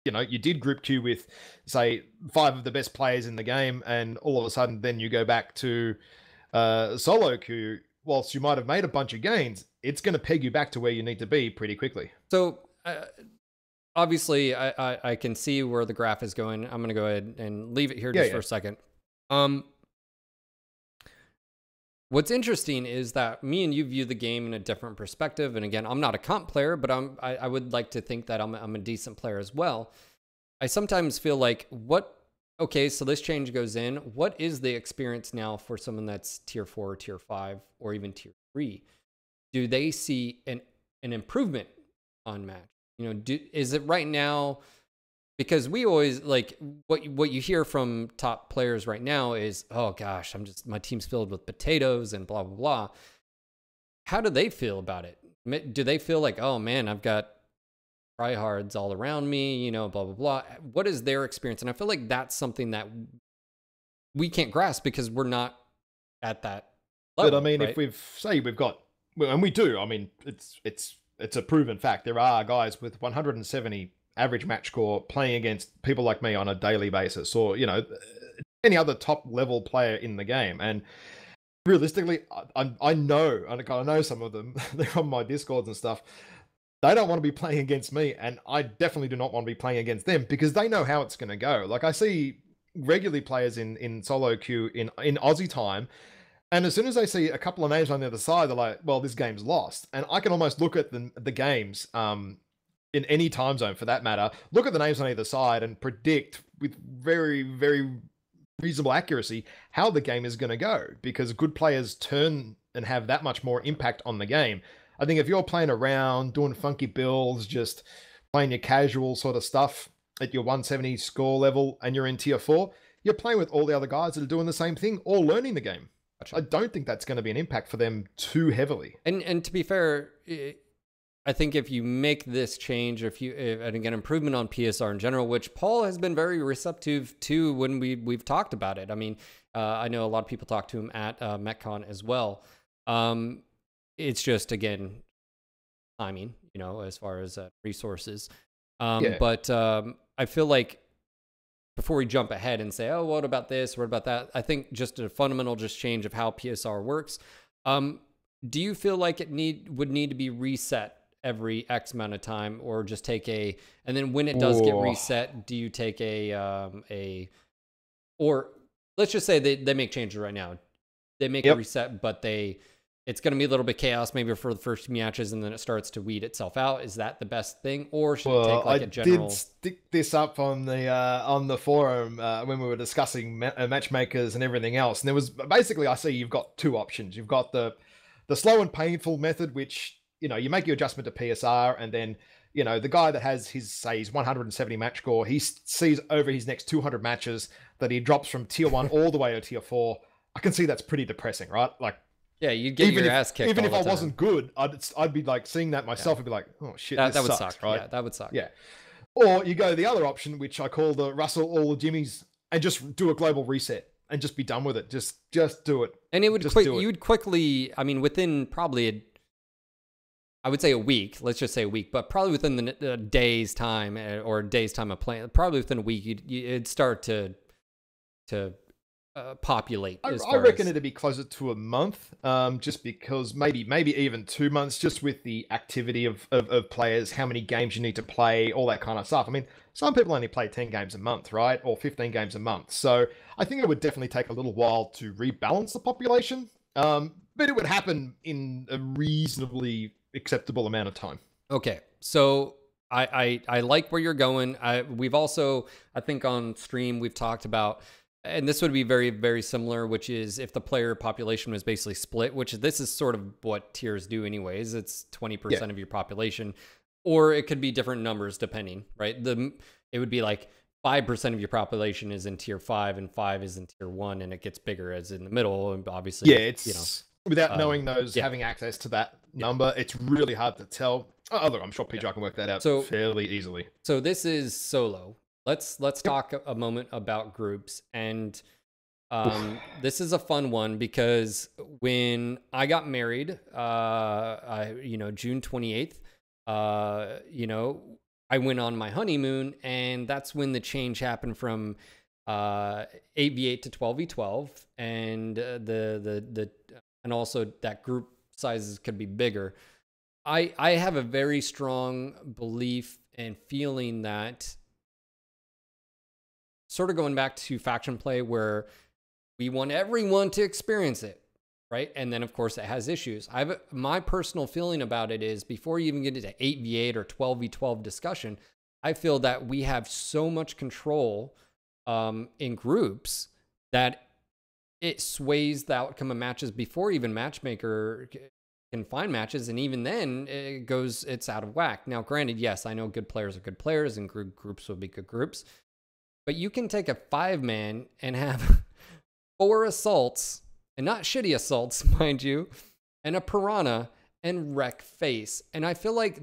you did group queue with, say, 5 of the best players in the game, and all of a sudden then you go back to solo queue, whilst you might have made a bunch of gains, it's going to peg you back to where you need to be pretty quickly. So obviously, I can see where the graph is going. I'm going to go ahead and leave it here for a second. What's interesting is that me and you view the game in a different perspective. And again, I'm not a comp player, but I would like to think that I'm a decent player as well. I sometimes feel like, okay, so this change goes in. What is the experience now for someone that's tier 4, tier 5, or even tier 3? Do they see an improvement on match? Is it right now? Because we always like what you hear from top players right now is, oh gosh, my team's filled with potatoes and blah blah blah. How do they feel about it? Do they feel like, oh man, I've got tryhards all around me, blah blah blah? What is their experience? And I feel like that's something that we can't grasp because we're not at that level. But I mean, right? if we've got, and we do, I mean, it's a proven fact. There are guys with 170 average match score playing against people like me on a daily basis, or any other top level player in the game. And realistically, I know some of them. They're on my Discords and stuff. They don't want to be playing against me, and I definitely do not want to be playing against them because they know how it's going to go. Like, I see regularly players in solo queue in Aussie time, and as soon as they see a couple of names on the other side, they're like, well, this game's lost. And I can almost look at the games in any time zone for that matter, look at the names on either side and predict with very, very reasonable accuracy how the game is going to go, because good players turn and have that much more impact on the game. I think if you're playing around, doing funky builds, just playing your casual sort of stuff at your 170 score level and you're in tier 4, you're playing with all the other guys that are doing the same thing or learning the game. Gotcha. I don't think that's going to be an impact for them too heavily. And to be fair, I think if you make this change, and again, improvement on PSR in general, which Paul has been very receptive to when we've talked about it. I mean, I know a lot of people talk to him at MetCon as well. It's just, again, timing, as far as resources. But I feel like before we jump ahead and say, oh, what about this? What about that? I think just a fundamental change of how PSR works. Do you feel like it would need to be reset every X amount of time, or just take and then when it does get reset, do you take or let's just say they make changes right now. They make a reset, but it's going to be a little bit chaos maybe for the first few matches, and then it starts to weed itself out. Is that the best thing, or should it take a general? I did stick this up on the forum when we were discussing matchmakers and everything else, and there was basically, I see you've got 2 options. You've got the slow and painful method, which you make your adjustment to PSR, and then the guy that has his 170 match score, he sees over his next 200 matches that he drops from tier 1 all the way to tier 4. I can see that's pretty depressing, right? Like, yeah, you'd get your ass kicked. Even if I wasn't good, I'd be like seeing that myself and be like, oh shit, that would suck, right? Yeah, that would suck. Yeah. Or you go the other option, which I call the Russell all the Jimmies, and just do a global reset and just be done with it. Just do it. And it would you would quickly, I mean, within probably I would say a week, let's just say a week, but probably within the day's time or a day's time of playing, probably within a week, it'd start to populate. I reckon it'd be closer to a month, just because maybe even 2 months, just with the activity of players, how many games you need to play, all that kind of stuff. I mean, some people only play 10 games a month, right? Or 15 games a month. So I think it would definitely take a little while to rebalance the population. But it would happen in a reasonably acceptable amount of time. Okay, so I like where you're going. We've also, I think on stream, we've talked about, and this would be very, very similar, which is if the player population was basically split, which this is sort of what tiers do anyways. It's 20% of your population, or it could be different numbers depending, right? It would be like 5% of your population is in tier 5 and 5 is in tier 1, and it gets bigger as in the middle. And obviously, it's without knowing those, having access to that number, it's really hard to tell. Oh, look, I'm sure PJ can work that out fairly easily. So this is solo. Let's talk a moment about groups. And this is a fun one because when I got married, June 28th, I went on my honeymoon, and that's when the change happened from 8v8 to 12v12, and and also that group sizes could be bigger. I have a very strong belief and feeling that, sort of going back to faction play, where we want everyone to experience it, right? And then, of course, it has issues. My personal feeling about it is, before you even get into 8v8 or 12v12 discussion, I feel that we have so much control in groups that it sways the outcome of matches before even Matchmaker can find matches, and even then it's out of whack. Now, granted, yes, I know good players are good players, and groups will be good groups, but you can take a 5-man and have 4 assaults, and not shitty assaults, mind you, and a piranha, and wreck face. And I feel like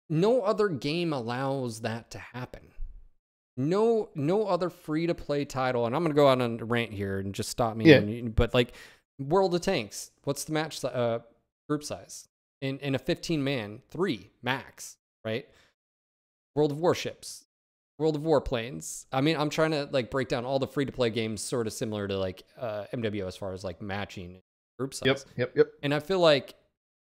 no other game allows that to happen. No other free-to-play title, and I'm gonna go out on a rant here and just stop me. But like, World of Tanks, what's the match group size in a 15-man? 3 max, right? World of Warships, World of Warplanes. I mean, I'm trying to like break down all the free-to-play games, sort of similar to like MWO as far as like matching group size. Yep. And I feel like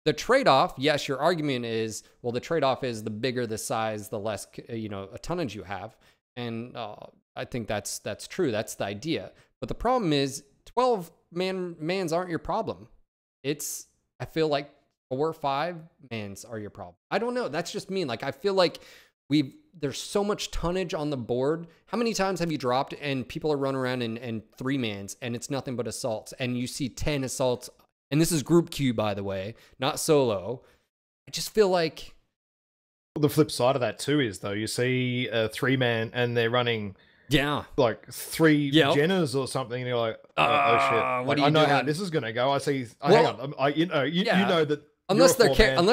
the trade-off, yes, your argument is, well, the trade-off is the bigger the size, the less a tonnage you have. And I think that's true. That's the idea. But the problem is 12-mans aren't your problem. I feel like 4 or 5-mans are your problem. I don't know. That's just me. Like, I feel like there's so much tonnage on the board. How many times have you dropped and people are running around in 3-mans and it's nothing but assaults, and you see 10 assaults, and this is group queue, by the way, not solo. I just feel like the flip side of that too is, though, you see a 3-man and they're running like 3 Jenners or something, and you're like, oh shit, like, I know how this is gonna go. Hang on, you know that unless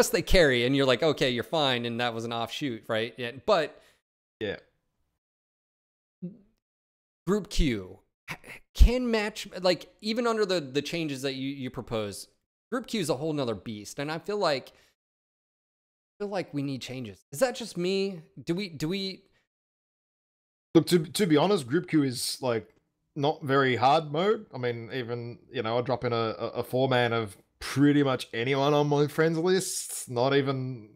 they carry, and you're like, okay, you're fine, and that was an offshoot, right? Yeah, but group Q can match, like, even under the changes that you propose, group Q is a whole nother beast, and I feel like we need changes. Is that just me? Do we look, to be honest, group Q is like not very hard mode. I mean, even I drop in a 4-man of pretty much anyone on my friends list. Not even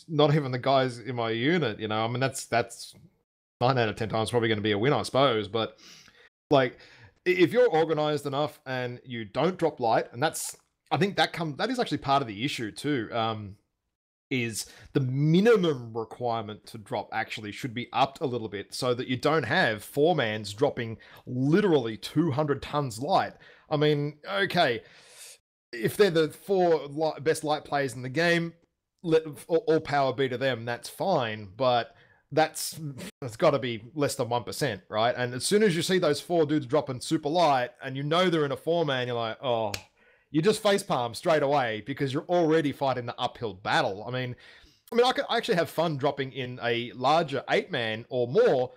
not even the guys in my unit. I mean, that's 9 out of 10 times probably going to be a win, I suppose. But like, if you're organized enough and you don't drop light, and I think that is actually part of the issue too. Is the minimum requirement to drop actually should be upped a little bit, so that you don't have 4-mans dropping literally 200 tons light. I mean, okay, if they're the 4 best light players in the game, let all power be to them, that's fine, but it's got to be less than 1%, right? And as soon as you see those 4 dudes dropping super light, and they're in a 4-man, you're like, oh, you just facepalm straight away, because you're already fighting the uphill battle. I mean, I actually have fun dropping in a larger 8-man or more,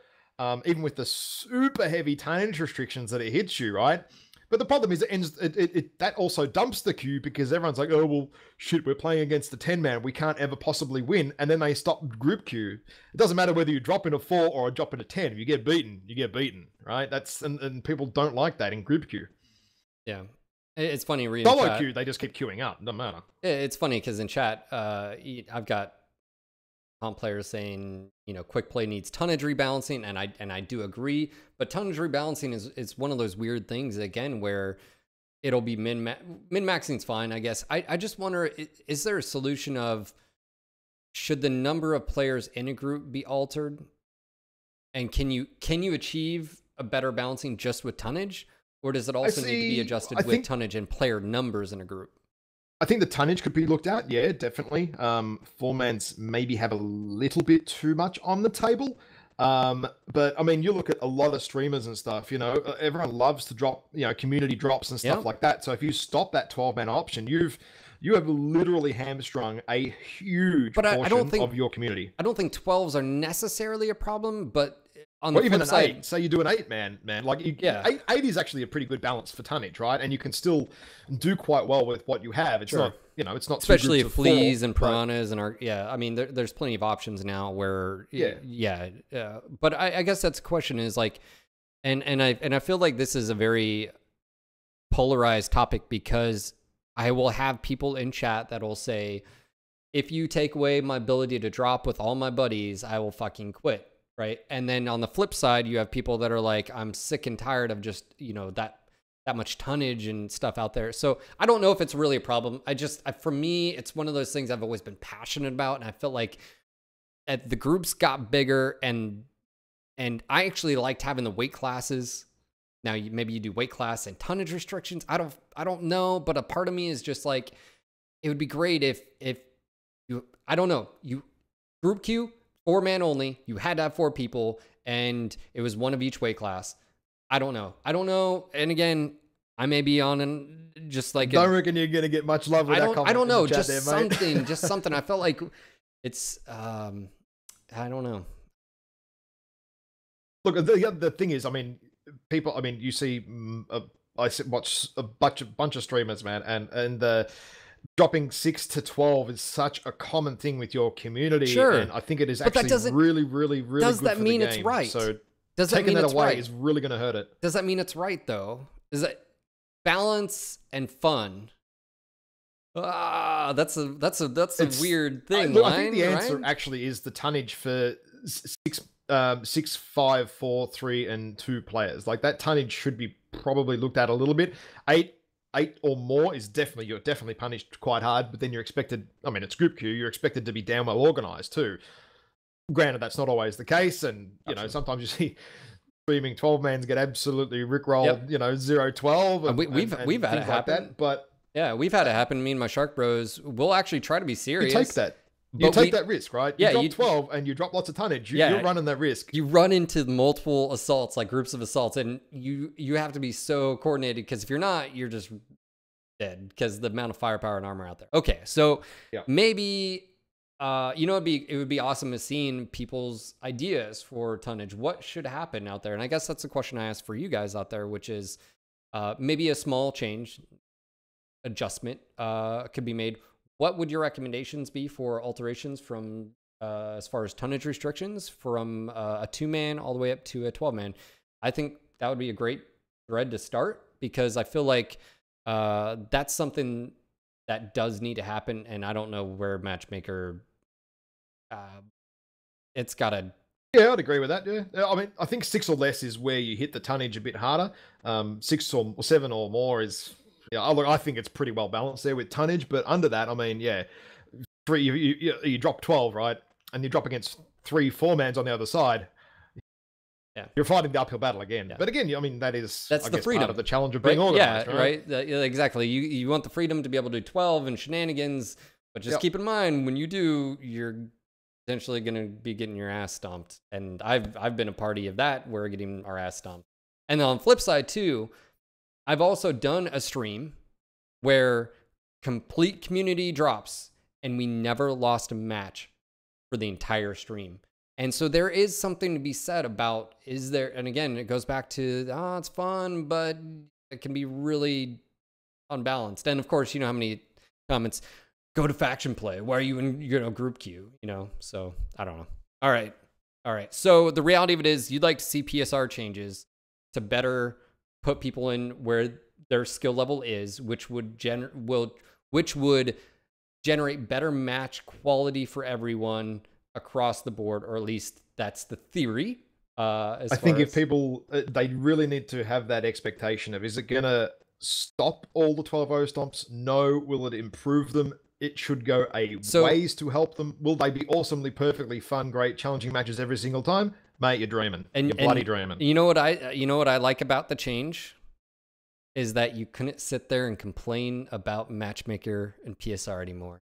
even with the super heavy tonnage restrictions that it hits you, right? But the problem is that also dumps the queue because everyone's like, oh, well, shit, we're playing against the 10-man. We can't ever possibly win. And then they stop group queue. It doesn't matter whether you drop in a 4 or drop in a 10. If you get beaten, you get beaten, right? And people don't like that in group queue. Yeah. It's funny reading Solo chat. queue, they just keep queuing up. Doesn't matter. It's funny because in chat, I've got comp players saying, quick play needs tonnage rebalancing, and I do agree. But tonnage rebalancing is one of those weird things again where it'll be min-maxing's fine, I guess. I just wonder, is there a solution of should the number of players in a group be altered, and can you achieve a better balancing just with tonnage, or does it also need to be adjusted with tonnage and player numbers in a group? I think the tonnage could be looked at, yeah, definitely. Four-mans maybe have a little bit too much on the table. But I mean, you look at a lot of streamers and stuff, everyone loves to drop, community drops and stuff like that. So if you stop that 12-man option, you have literally hamstrung a huge portion of your community. I don't think 12s are necessarily a problem, but on or the even flip an side, 8. Say you do an 8-man, like eight is actually a pretty good balance for tonnage, right? And you can still do quite well with what you have. It's not, it's not especially if fleas and piranhas and I mean, there's plenty of options now where but I guess that's the question is like, and I feel like this is a very polarized topic because I will have people in chat that'll say, if you take away my ability to drop with all my buddies, I will fucking quit. Right. And then on the flip side, you have people that are like, I'm sick and tired of just, that much tonnage and stuff out there. So I don't know if it's really a problem. For me, it's one of those things I've always been passionate about. And I felt like the groups got bigger and I actually liked having the weight classes. Now maybe you do weight class and tonnage restrictions. I don't know. But a part of me is just like, it would be great if you, I don't know, you group queue, 4-man only, you had to have 4 people, and it was one of each weight class. I don't know. And again, I may be on and just like don't reckon you're gonna get much love with that comment. I don't know, just there, something, just something. I felt like it's I don't know. Look, the thing is, I mean, people. I mean, you see, I watch a bunch of streamers, man, and the dropping 6 to 12 is such a common thing with your community. Sure. And I think it is actually really, really, really does good that for mean the it's game. right? So does that taking mean that it's away right? is really going to hurt it. Does that mean it's right though? Is that balance and fun? That's a weird thing. I think the answer actually is the tonnage for 6, 5, 4, 3, and 2 players. Like that tonnage should be probably looked at a little bit. 8 or more is you're definitely punished quite hard, but then you're expected, I mean, it's group queue, you're expected to be damn well organized too. Granted, that's not always the case, and sometimes you see streaming 12-mans get absolutely rickrolled, 0-12. And we've had it happen. Like that, but yeah, we've had it happen. Me and my Shark Bros, we'll actually try to be serious. You take that. You take that risk, right? You drop 12 and you drop lots of tonnage. You're running that risk. You run into multiple assaults, like groups of assaults, and you have to be so coordinated because if you're not, you're just dead because the amount of firepower and armor out there. Okay, so maybe it would be awesome to seeing people's ideas for tonnage. What should happen out there? And I guess that's the question I asked for you guys out there, which is maybe a small adjustment could be made. What would your recommendations be for alterations from as far as tonnage restrictions from a 2-man all the way up to a 12-man? I think that would be a great thread to start because I feel like that's something that does need to happen, and I don't know where Matchmaker. It's got to. Yeah, I'd agree with that. Yeah, I mean, I think 6 or less is where you hit the tonnage a bit harder. 6 or 7 or more is. Yeah, I think it's pretty well balanced there with tonnage, but under that, I mean, 3 you drop 12, right, and you drop against 3 4-mans on the other side. Yeah, you're fighting the uphill battle again. Yeah. But again, I mean, that's the freedom part of the challenge of being organized. Yeah, right. Exactly. You want the freedom to be able to do 12 and shenanigans, but just keep in mind when you do, you're potentially going to be getting your ass stomped. And I've been a party of that. We're getting our ass stomped. And then on the flip side too. I've also done a stream where complete community drops and we never lost a match for the entire stream. And so there is something to be said about, and again, it goes back to, it's fun, but it can be really unbalanced. And of course, you know how many comments go to faction play. Why are you in group queue? You know, so I don't know. All right. So the reality of it is, you'd like to see PSR changes to better put people in where their skill level is, which would generate better match quality for everyone across the board, or at least that's the theory. I think if people, they really need to have that expectation of, is it going to stop all the 12-0 stomps? No. Will it improve them? It should go ways to help them. Will they be awesomely, perfectly fun, great, challenging matches every single time? Mate, you're dreaming. You're bloody dreaming. You know what I like about the change is that you couldn't sit there and complain about Matchmaker and PSR anymore.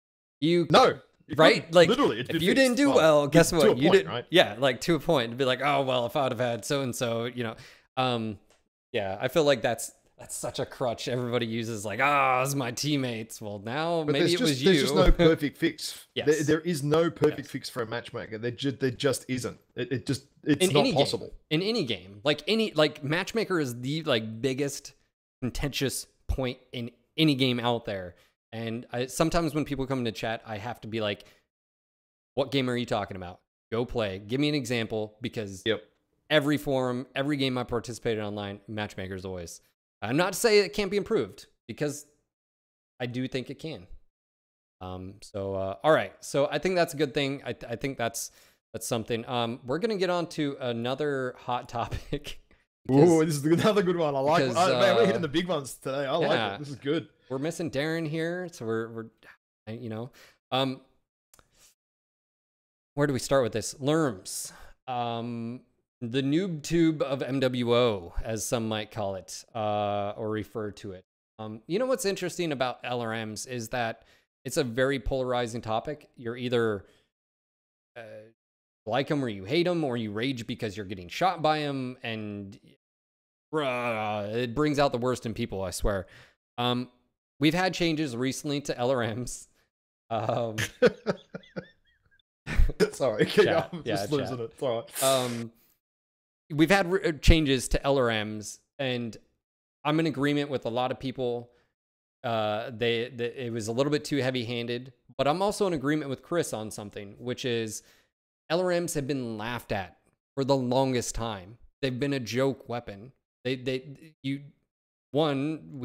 Right? Like, literally, if you didn't do well, guess what? You did, right? Yeah, like to a point. It'd be like, oh well, if I would have had so and so, you know. Yeah, I feel like that's such a crutch everybody uses. Like, it's my teammates. Well, now but maybe it was you. There's just no perfect fix. Yes. There is no perfect fix for a matchmaker. There just isn't. It's not possible in any game. Like Matchmaker is the biggest contentious point in any game out there. And sometimes when people come into chat, I have to be like, what game are you talking about? Go play. Give me an example, because every forum, every game I participated online, Matchmaker's always. I'm not to say it can't be improved, because I do think it can. All right. So I think that's a good thing. I think that's something. We're going to get on to another hot topic. Ooh, this is another good one. I like it. Man, we're hitting the big ones today. I like it. This is good. We're missing Darren here, so we're you know, where do we start with this? Lerms, the noob tube of MWO, as some might call it, or refer to it. You know what's interesting about LRMs is that it's a very polarizing topic. You're either like them or you hate them, or you rage because you're getting shot by them, and it brings out the worst in people, I swear. We've had changes recently to LRMs. Sorry, I'm just losing it. It's all right. We've had changes to LRMs, and I'm in agreement with a lot of people. It was a little bit too heavy-handed, but I'm also in agreement with Chris on something, which is LRMs have been laughed at for the longest time. They've been a joke weapon. We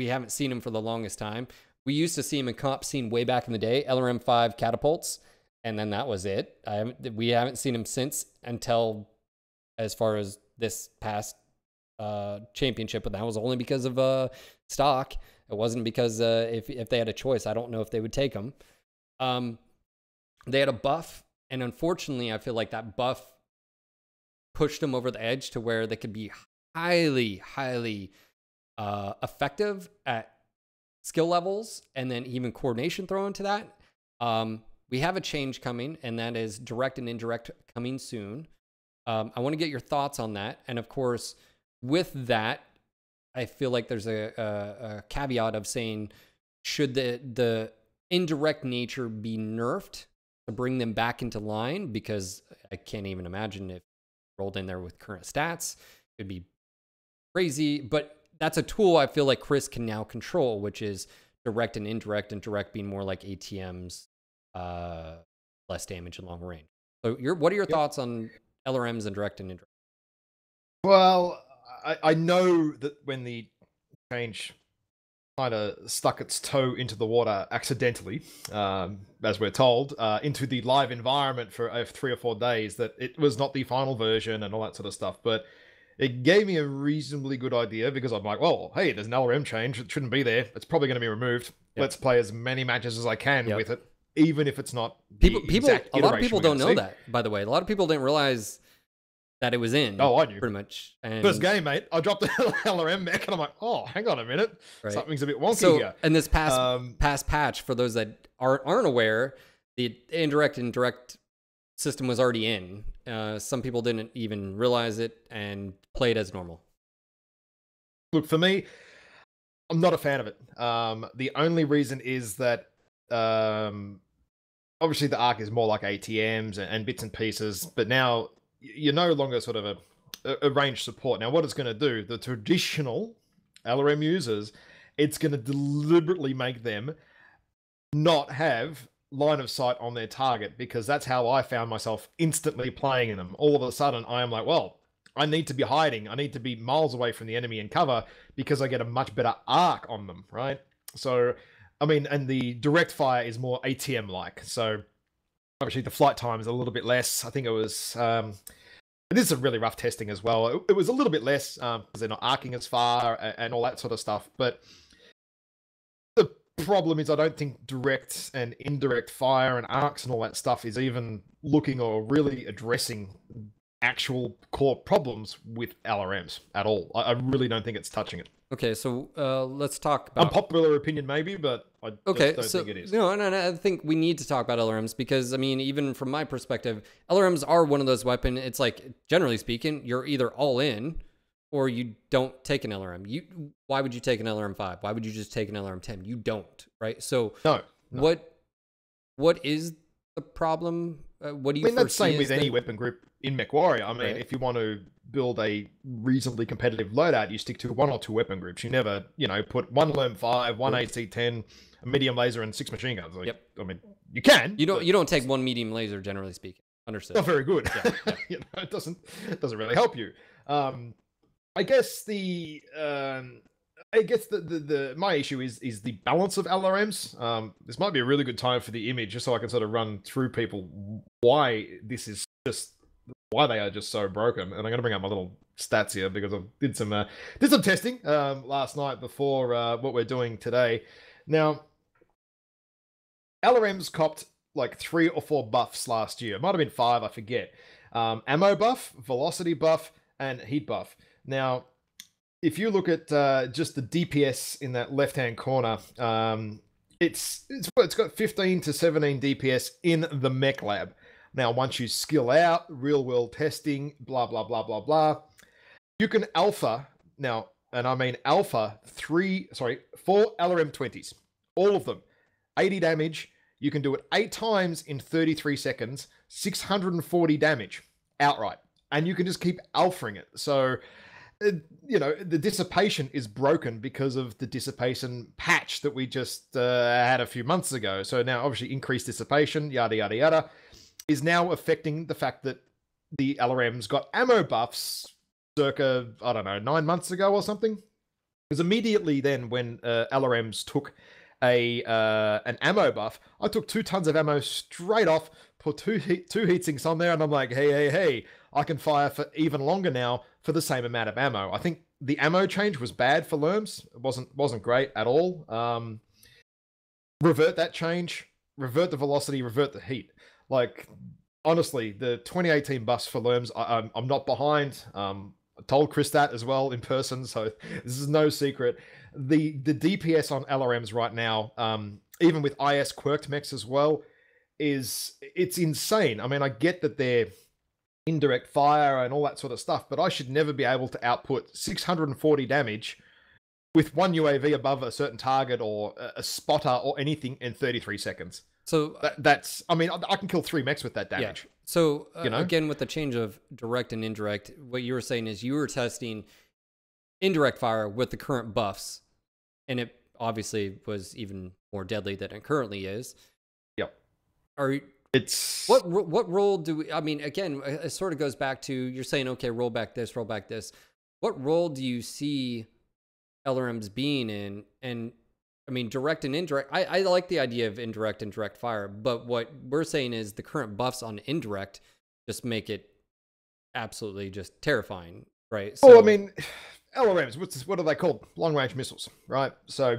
haven't seen them for the longest time. We used to see them in comp scene way back in the day, LRM5 catapults, and then that was it. We haven't seen them since, until as far as this past championship, but that was only because of stock. It wasn't because if they had a choice, I don't know if they would take them. They had a buff, and unfortunately, I feel like that buff pushed them over the edge to where they could be highly, highly effective at skill levels, and then even coordination thrown into that. We have a change coming, and that is direct and indirect coming soon. I want to get your thoughts on that. And of course, with that, I feel like there's a caveat of saying, should the indirect nature be nerfed to bring them back into line? Because I can't even imagine if rolled in there with current stats, it'd be crazy. But that's a tool I feel like Chris can now control, which is direct and direct being more like ATMs, less damage and long range. So what are your thoughts on LRMs and direct and indirect? Well, I know that when the change kind of stuck its toe into the water accidentally, as we're told, into the live environment for 3 or 4 days, that it was not the final version and all that sort of stuff. But it gave me a reasonably good idea, because I'm like, well, hey, there's an LRM change. It shouldn't be there. It's probably going to be removed. Yep. Let's play as many matches as I can with it, even if it's not the exact a lot of people don't know that, by the way. A lot of people didn't realize that it was in. Oh, I knew. Pretty much. And first game, mate, I dropped the LRM mech, and I'm like, oh, hang on a minute. Right. Something's a bit wonky here. And this past patch, for those that aren't aware, the indirect and direct system was already in. Some people didn't even realize it and played as normal. Look, for me, I'm not a fan of it. The only reason is that obviously the arc is more like ATMs and bits and pieces, but now you're no longer sort of a ranged support. Now, what it's going to do, the traditional LRM users, it's going to deliberately make them not have line of sight on their target, because that's how I found myself instantly playing in them. All of a sudden, I am like, well, I need to be hiding. I need to be miles away from the enemy in cover because I get a much better arc on them, right? So, I mean, and the direct fire is more ATM-like. So, obviously, the flight time is a little bit less. I think it was... this is a really rough testing as well. It was a little bit less because they're not arcing as far and all that sort of stuff. But the problem is I don't think direct and indirect fire and arcs and all that stuff is even looking or really addressing actual core problems with LRMs at all. I really don't think it's touching it. Okay, so let's talk about... Unpopular opinion maybe, but I don't think it is. No, I think we need to talk about LRMs because, I mean, even from my perspective, LRMs are one of those weapons. It's like, generally speaking, you're either all in or you don't take an LRM. Why would you take an LRM 5? Why would you just take an LRM 10? You don't, right? So no. What is the problem? What do you that's the same with any weapon group in MechWarrior. I mean, if you want to build a reasonably competitive loadout, you stick to 1 or 2 weapon groups. You never, put 1 LRM 5, 1 AC-10, a medium laser, and 6 machine guns. Like, I mean, you can. You don't take 1 medium laser, generally speaking. Understood. Not very good. Yeah. It doesn't really help you. I guess the my issue is the balance of LRMs. This might be a really good time for the image, just so I can sort of run through people why they are just so broken. And I'm going to bring up my little stats here because I did some testing last night before what we're doing today. Now, LRMs copped like 3 or 4 buffs last year. It might have been 5, I forget. Ammo buff, velocity buff, and heat buff. Now, if you look at just the DPS in that left-hand corner, it's got 15 to 17 DPS in the mech lab. Now, once you skill out, real-world testing, blah, blah, blah, blah, blah, you can alpha, now, and I mean alpha, 4 LRM 20s. All of them. 80 damage. You can do it 8 times in 33 seconds, 640 damage outright. And you can just keep alphaing it. So, the dissipation is broken because of the dissipation patch that we just had a few months ago. So now, obviously, increased dissipation, yada, yada, yada, is now affecting the fact that the LRMs got ammo buffs circa, 9 months ago or something. Because immediately then when LRMs took an ammo buff, I took 2 tons of ammo straight off, put two heat sinks on there, and I'm like, hey, I can fire for even longer now for the same amount of ammo. I think the ammo change was bad for LRMs. It wasn't great at all. Revert that change, revert the velocity, revert the heat. Like, honestly, the 2018 buffs for LRMs, I'm not behind. I told Chris that as well in person, so this is no secret. The DPS on LRMs right now, even with IS quirked mechs as well, it's insane. I mean, I get that they're indirect fire and all that sort of stuff, but I should never be able to output 640 damage with 1 UAV above a certain target or a spotter or anything in 33 seconds. So I can kill 3 mechs with that damage. Yeah. So again, with the change of direct and indirect, what you were saying is you were testing indirect fire with the current buffs, and it obviously was even more deadly than it currently is. Yep. What role do we? I mean, again, it sort of goes back to you're saying, okay, roll back this. What role do you see LRMs being in? And I mean, direct and indirect. I like the idea of indirect and direct fire, but what we're saying is the current buffs on indirect just make it absolutely just terrifying, right? So, I mean, LRMs, what are they called? Long-range missiles, right? So,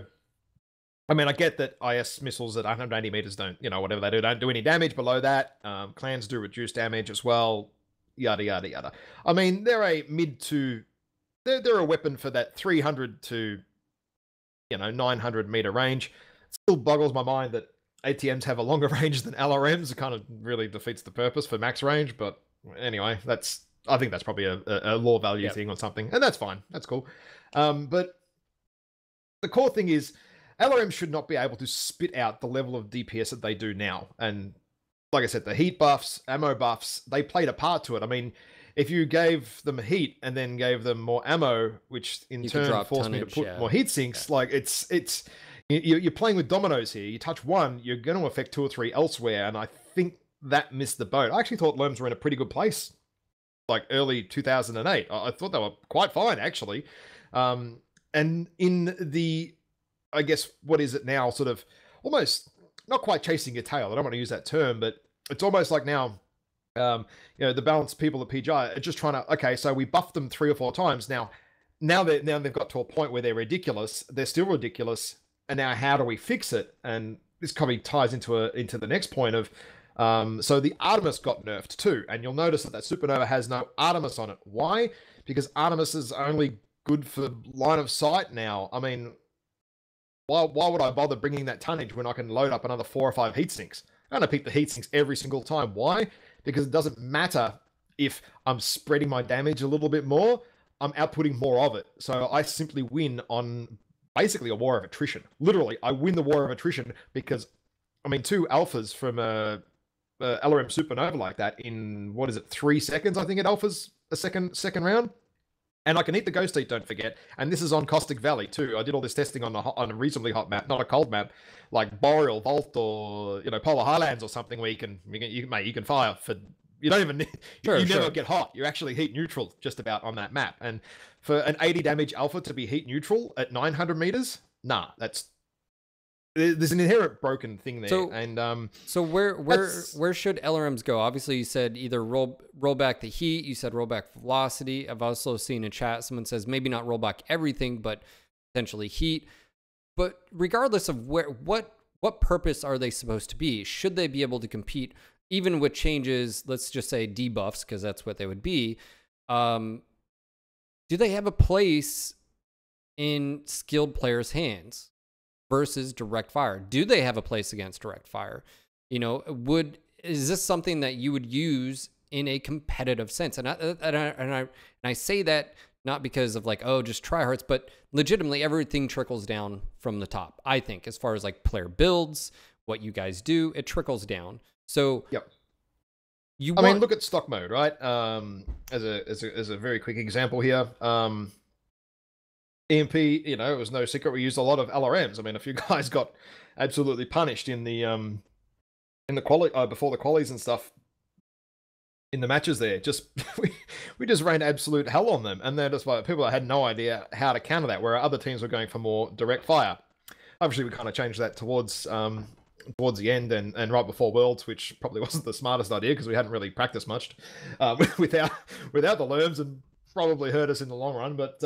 I mean, I get that IS missiles at 180 meters don't do any damage below that. Clans do reduce damage as well, yada, yada, yada. I mean, they're a weapon for that 300 to 900 meter range. It still boggles my mind that ATMs have a longer range than LRMs. It kind of really defeats the purpose for max range. But anyway, I think that's probably a lore value thing or something, and that's fine. That's cool. But the core thing is LRMs should not be able to spit out the level of DPS that they do now. And like I said, the heat buffs, ammo buffs, they played a part to it. I mean, if you gave them heat and then gave them more ammo, which in You could turn drop forced me to tonnage, put yeah. more heat sinks, like you're playing with dominoes here. You touch one, you're going to affect 2 or 3 elsewhere, and I think that missed the boat. I actually thought Lerms were in a pretty good place, like early 2008. I thought they were quite fine, actually. And in the, I guess, what is it now, sort of almost not quite chasing your tail. I don't want to use that term, but it's almost like now, the balanced people at PGI are just trying to, okay, so we buffed them 3 or 4 times. Now they've got to a point where they're ridiculous. They're still ridiculous. And now how do we fix it? And this probably ties into the next point of, so the Artemis got nerfed too. And you'll notice that Supernova has no Artemis on it. Why? Because Artemis is only good for line of sight now. I mean, why would I bother bringing that tonnage when I can load up another 4 or 5 heat sinks? I'm going to pick the heat sinks every single time. Why? Because it doesn't matter if I'm spreading my damage a little bit more, I'm outputting more of it. So I simply win on basically a war of attrition. Literally, I win the war of attrition because, 2 alphas from a LRM Supernova like that in, 3 seconds, I think it alphas a second round. And I can eat the Ghost Eat, don't forget. And this is on Caustic Valley, too. I did all this testing on a reasonably hot map, not a cold map, like Boreal, Vault, or, Polar Highlands or something where you can fire for... You don't even... Sure, you never get hot. You're actually heat neutral just about on that map. And for an 80 damage alpha to be heat neutral at 900 meters, nah, that's... There's an inherent broken thing there. So where should LRMs go? Obviously, you said either roll back the heat. You said roll back velocity. I've also seen in chat someone says maybe not roll back everything, but potentially heat. But regardless of what purpose are they supposed to be? Should they be able to compete even with changes? Let's just say debuffs, because that's what they would be. Do they have a place in skilled players' hands versus direct fire? Do they have a place against direct fire? Is this something that you would use in a competitive sense? And I say that not because of like, oh, just tryhards, but legitimately everything trickles down from the top. I think as far as like player builds, what you guys do, it trickles down. So yep. Look at stock mode, right? As a very quick example here. EMP, it was no secret we used a lot of LRMs. A few guys got absolutely punished in the quali before the qualies and stuff in the matches there. Just we just rained absolute hell on them, and they're just like people that had no idea how to counter that, where other teams were going for more direct fire. Obviously, we kind of changed that towards the end and right before Worlds, which probably wasn't the smartest idea because we hadn't really practiced much without the lerms, and probably hurt us in the long run. But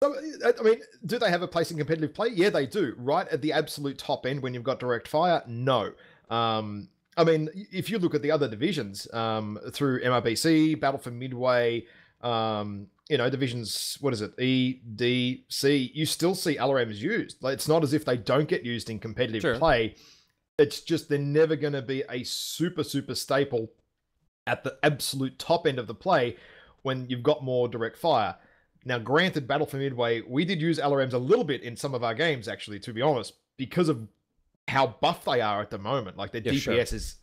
do they have a place in competitive play? Yeah, they do. Right at the absolute top end when you've got direct fire? No. If you look at the other divisions, through MRBC, Battle for Midway, divisions, what is it, E, D, C, you still see LRMs used. Like, it's not as if they don't get used in competitive play. It's just they're never going to be a super, super staple at the absolute top end of the play when you've got more direct fire. Now, granted, Battle for Midway, we did use LRMs a little bit in some of our games, actually, to be honest, because of how buff they are at the moment. Like, their DPS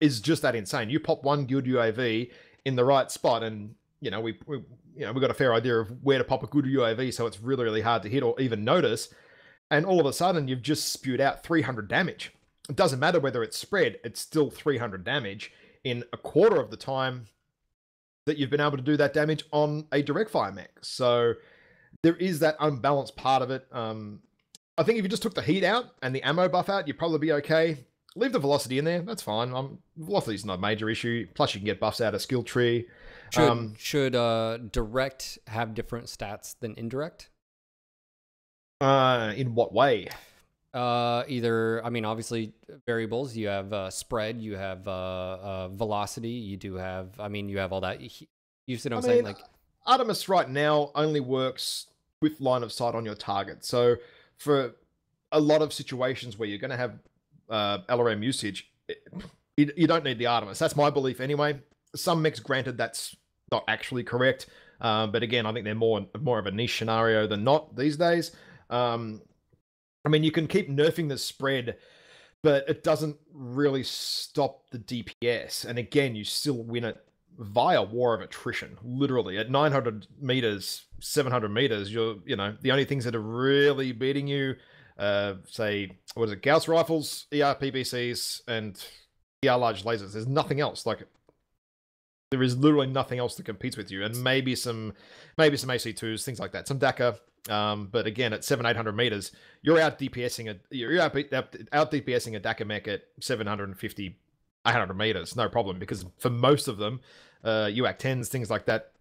is just that insane. You pop one good UAV in the right spot, and we got a fair idea of where to pop a good UAV, so it's really, really hard to hit or even notice. And all of a sudden, you've just spewed out 300 damage. It doesn't matter whether it's spread; it's still 300 damage in a quarter of the time that you've been able to do that damage on a direct fire mech. So there is that unbalanced part of it. I think if you just took the heat out and the ammo buff out, you'd probably be okay. Leave the velocity in there, that's fine. Velocity's not a major issue. Plus you can get buffs out of skill tree. Should direct have different stats than indirect? In what way? Obviously variables. You have spread, you have velocity, you do have, you have all that. You see what I'm saying? Like, Artemis right now only works with line of sight on your target. So for a lot of situations where you're going to have LRM usage, you don't need the Artemis. That's my belief anyway. Some mechs, granted, that's not actually correct. But again, I think they're more of a niche scenario than not these days. You can keep nerfing the spread, but it doesn't really stop the DPS. And again, you still win it via war of attrition. Literally, at 900 meters, 700 meters, the only things that are really beating you, say, what is it, Gauss rifles, ER PPCs, and ER large lasers. There's nothing else. Like, there is literally nothing else that competes with you, and maybe some AC2s, things like that, some DACA. But again, at 700-800 meters, you're out DPSing a DACA mech at 750, 800 meters, no problem. Because for most of them, UAC 10s, things like that,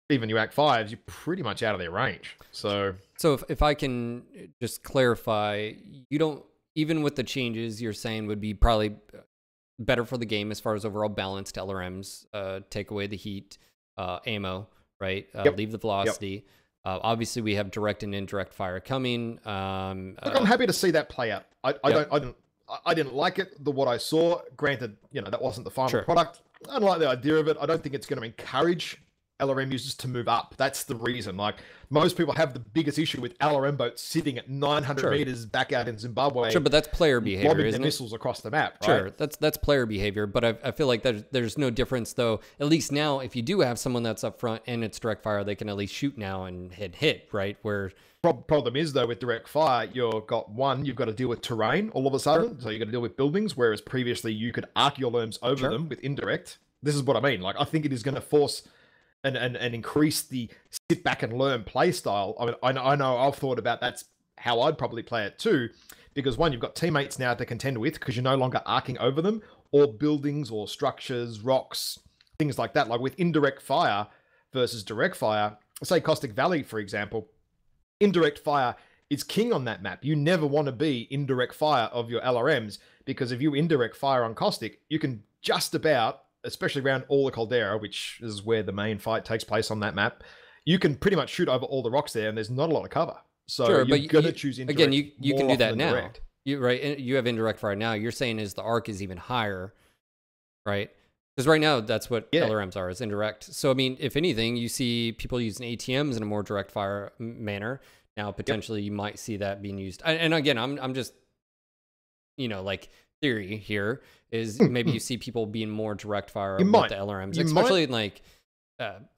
even UAC 5s, you're pretty much out of their range. So if I can just clarify, you don't, even with the changes you're saying would be probably better for the game as far as overall balance to LRMs, take away the heat, ammo, right? Leave the velocity. Yep. Obviously, we have direct and indirect fire coming. Look, I'm happy to see that play out. I didn't like it, what I saw. Granted, that wasn't the final product. I don't like the idea of it. I don't think it's going to encourage LRM users to move up. That's the reason. Like, most people have the biggest issue with LRM boats sitting at 900 meters back out in Zimbabwe. Sure, but that's player behavior, lobbing isn't the it? missiles across the map, right? Sure, that's player behavior. But I feel like there's no difference, though. At least now, if you do have someone that's up front and it's direct fire, they can at least shoot now and hit, right? Where problem is, though, with direct fire, you've got to deal with terrain all of a sudden. So you've got to deal with buildings, whereas previously you could arc your lerms over them with indirect. This is what I mean. Like, I think it is going to force and increase the sit back and learn play style. I mean, I know I've thought about that's how I'd probably play it too, because one, you've got teammates now to contend with because you're no longer arcing over them, or buildings or structures, rocks, things like that. Like with indirect fire versus direct fire, say Caustic Valley, for example, indirect fire is king on that map. You never want to be indirect fire of your LRMs, because if you indirect fire on Caustic, you can just about, especially around all the Caldera, which is where the main fight takes place on that map, you can pretty much shoot over all the rocks there, and there's not a lot of cover. So you're going to choose indirect. Again, you can do that now. Direct. You have indirect fire now. You're saying is the arc is even higher, right? Because right now, that's what LRMs are, is indirect. So, I mean, if anything, you see people using ATMs in a more direct fire manner. Now, potentially, you might see that being used. And again, I'm just, like, theory here is maybe you see people being more direct fire with the LRMs, especially in like,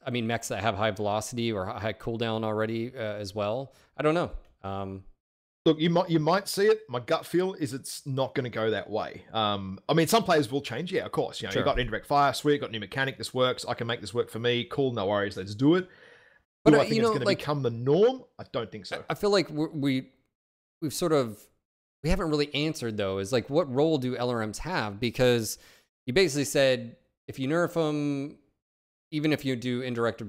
mechs that have high velocity or high cooldown already as well. I don't know. Look, you might see it. My gut feel is it's not going to go that way. Some players will change. Yeah, of course. You've got indirect fire, sweet, got new mechanic. This works. I can make this work for me. Cool, no worries. Let's do it. But I think it's going to become the norm? I don't think so. I feel like we've sort of, we haven't really answered though, is like, what role do LRMs have? Because you basically said, if you nerf them, even if you do indirect,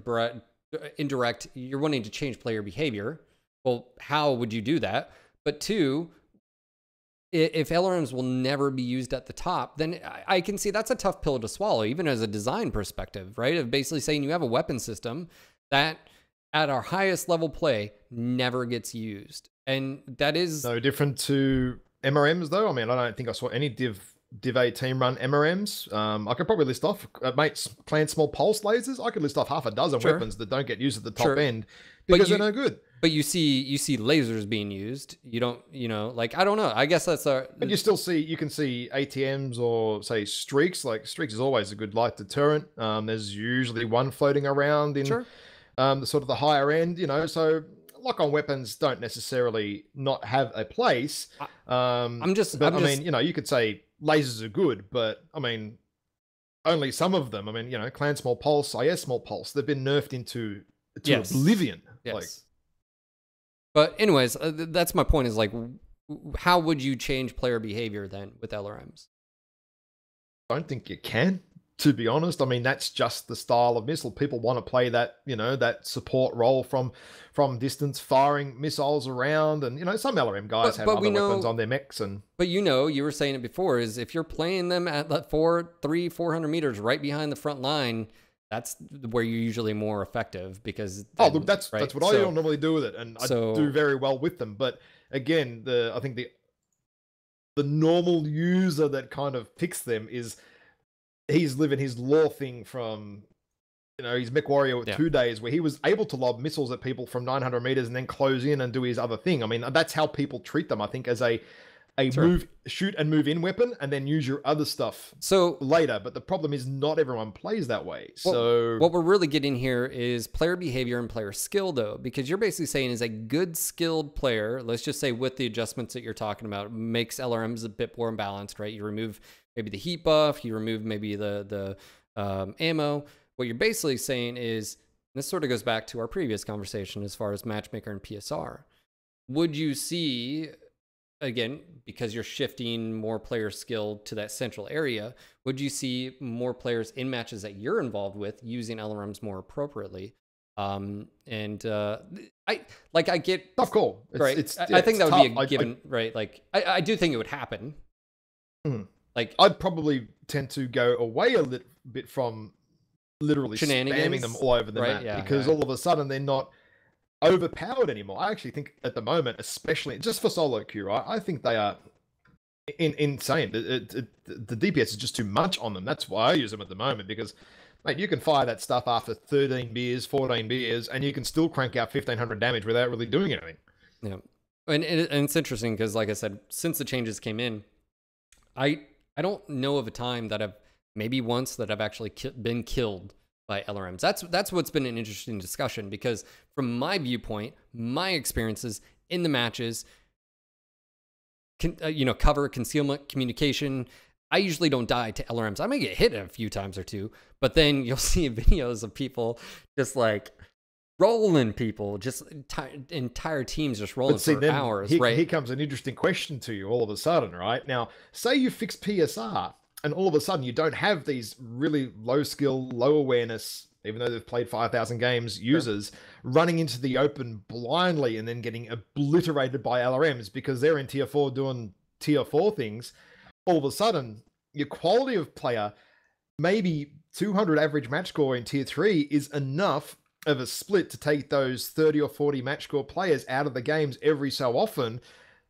you're wanting to change player behavior. Well, how would you do that? But two, if LRMs will never be used at the top, then I can see that's a tough pill to swallow, even as a design perspective, right? Of basically saying you have a weapon system that at our highest level play never gets used. And that is no different to MRMs, though. I mean, I don't think I saw any Div A team run MRMs. I could probably list off mates playing small pulse lasers. I could list off half a dozen weapons that don't get used at the top end because they're no good. But you see lasers being used. You don't, I don't know. I guess that's our. But you can see ATMs or say streaks. Like streaks is always a good light deterrent. There's usually one floating around in the sort of the higher end. So lock-on weapons don't necessarily not have a place. You could say lasers are good, but I mean, only some of them. I mean, Clan Small Pulse, IS Small Pulse, they've been nerfed into oblivion. Yes. But anyways, that's my point, is like, how would you change player behavior then with LRMs? I don't think you can, to be honest. I mean, that's just the style of missile. People want to play that, that support role from distance, firing missiles around. And, some LRM guys have other weapons on their mechs. But you were saying it before, is if you're playing them at 400 meters right behind the front line, that's where you're usually more effective, because that's what I normally do with it, and I do very well with them. But again, I think the normal user that kind of picks them is he's living his lore thing from his Mech Warrior with 2 days, where he was able to lob missiles at people from 900 meters and then close in and do his other thing. I mean, that's how people treat them. I think as a a shoot and move in weapon, and then use your other stuff later. But the problem is not everyone plays that way. So what we're really getting here is player behavior and player skill, though, because you're basically saying is a good skilled player, let's just say with the adjustments that you're talking about, makes LRMs a bit more balanced, right? You remove maybe the heat buff, you remove maybe the ammo. What you're basically saying is, this sort of goes back to our previous conversation as far as matchmaker and PSR. Would you see, again, because you're shifting more player skill to that central area, would you see more players in matches that you're involved with using LRMs more appropriately? I get tough call. Right. I think that would be a given, right? Like I do think it would happen. Like I'd probably tend to go away a little bit from literally spamming them all over the map, because all of a sudden they're not overpowered anymore. I actually think at the moment, especially just for solo queue, right, I think they are insane. The DPS is just too much on them. That's why I use them at the moment, because mate, you can fire that stuff after 13 beers, 14 beers, and you can still crank out 1500 damage without really doing anything. Yeah, and it's interesting because, like I said, since the changes came in, I don't know of a time that I've actually been killed by LRMs. That's what's been an interesting discussion, because from my viewpoint, my experiences in the matches, cover, concealment, communication, I usually don't die to LRMs. I may get hit a few times or two, but then you'll see videos of people just like rolling people, just entire teams just rolling for hours, right? Here comes an interesting question to you all of a sudden, right? Now, say you fix PSR, and all of a sudden you don't have these really low skill, low awareness, even though they've played 5,000 games, users running into the open blindly and then getting obliterated by LRMs because they're in tier 4 doing tier 4 things. All of a sudden, your quality of player, maybe 200 average match score in tier 3 is enough of a split to take those 30 or 40 match score players out of the games every so often,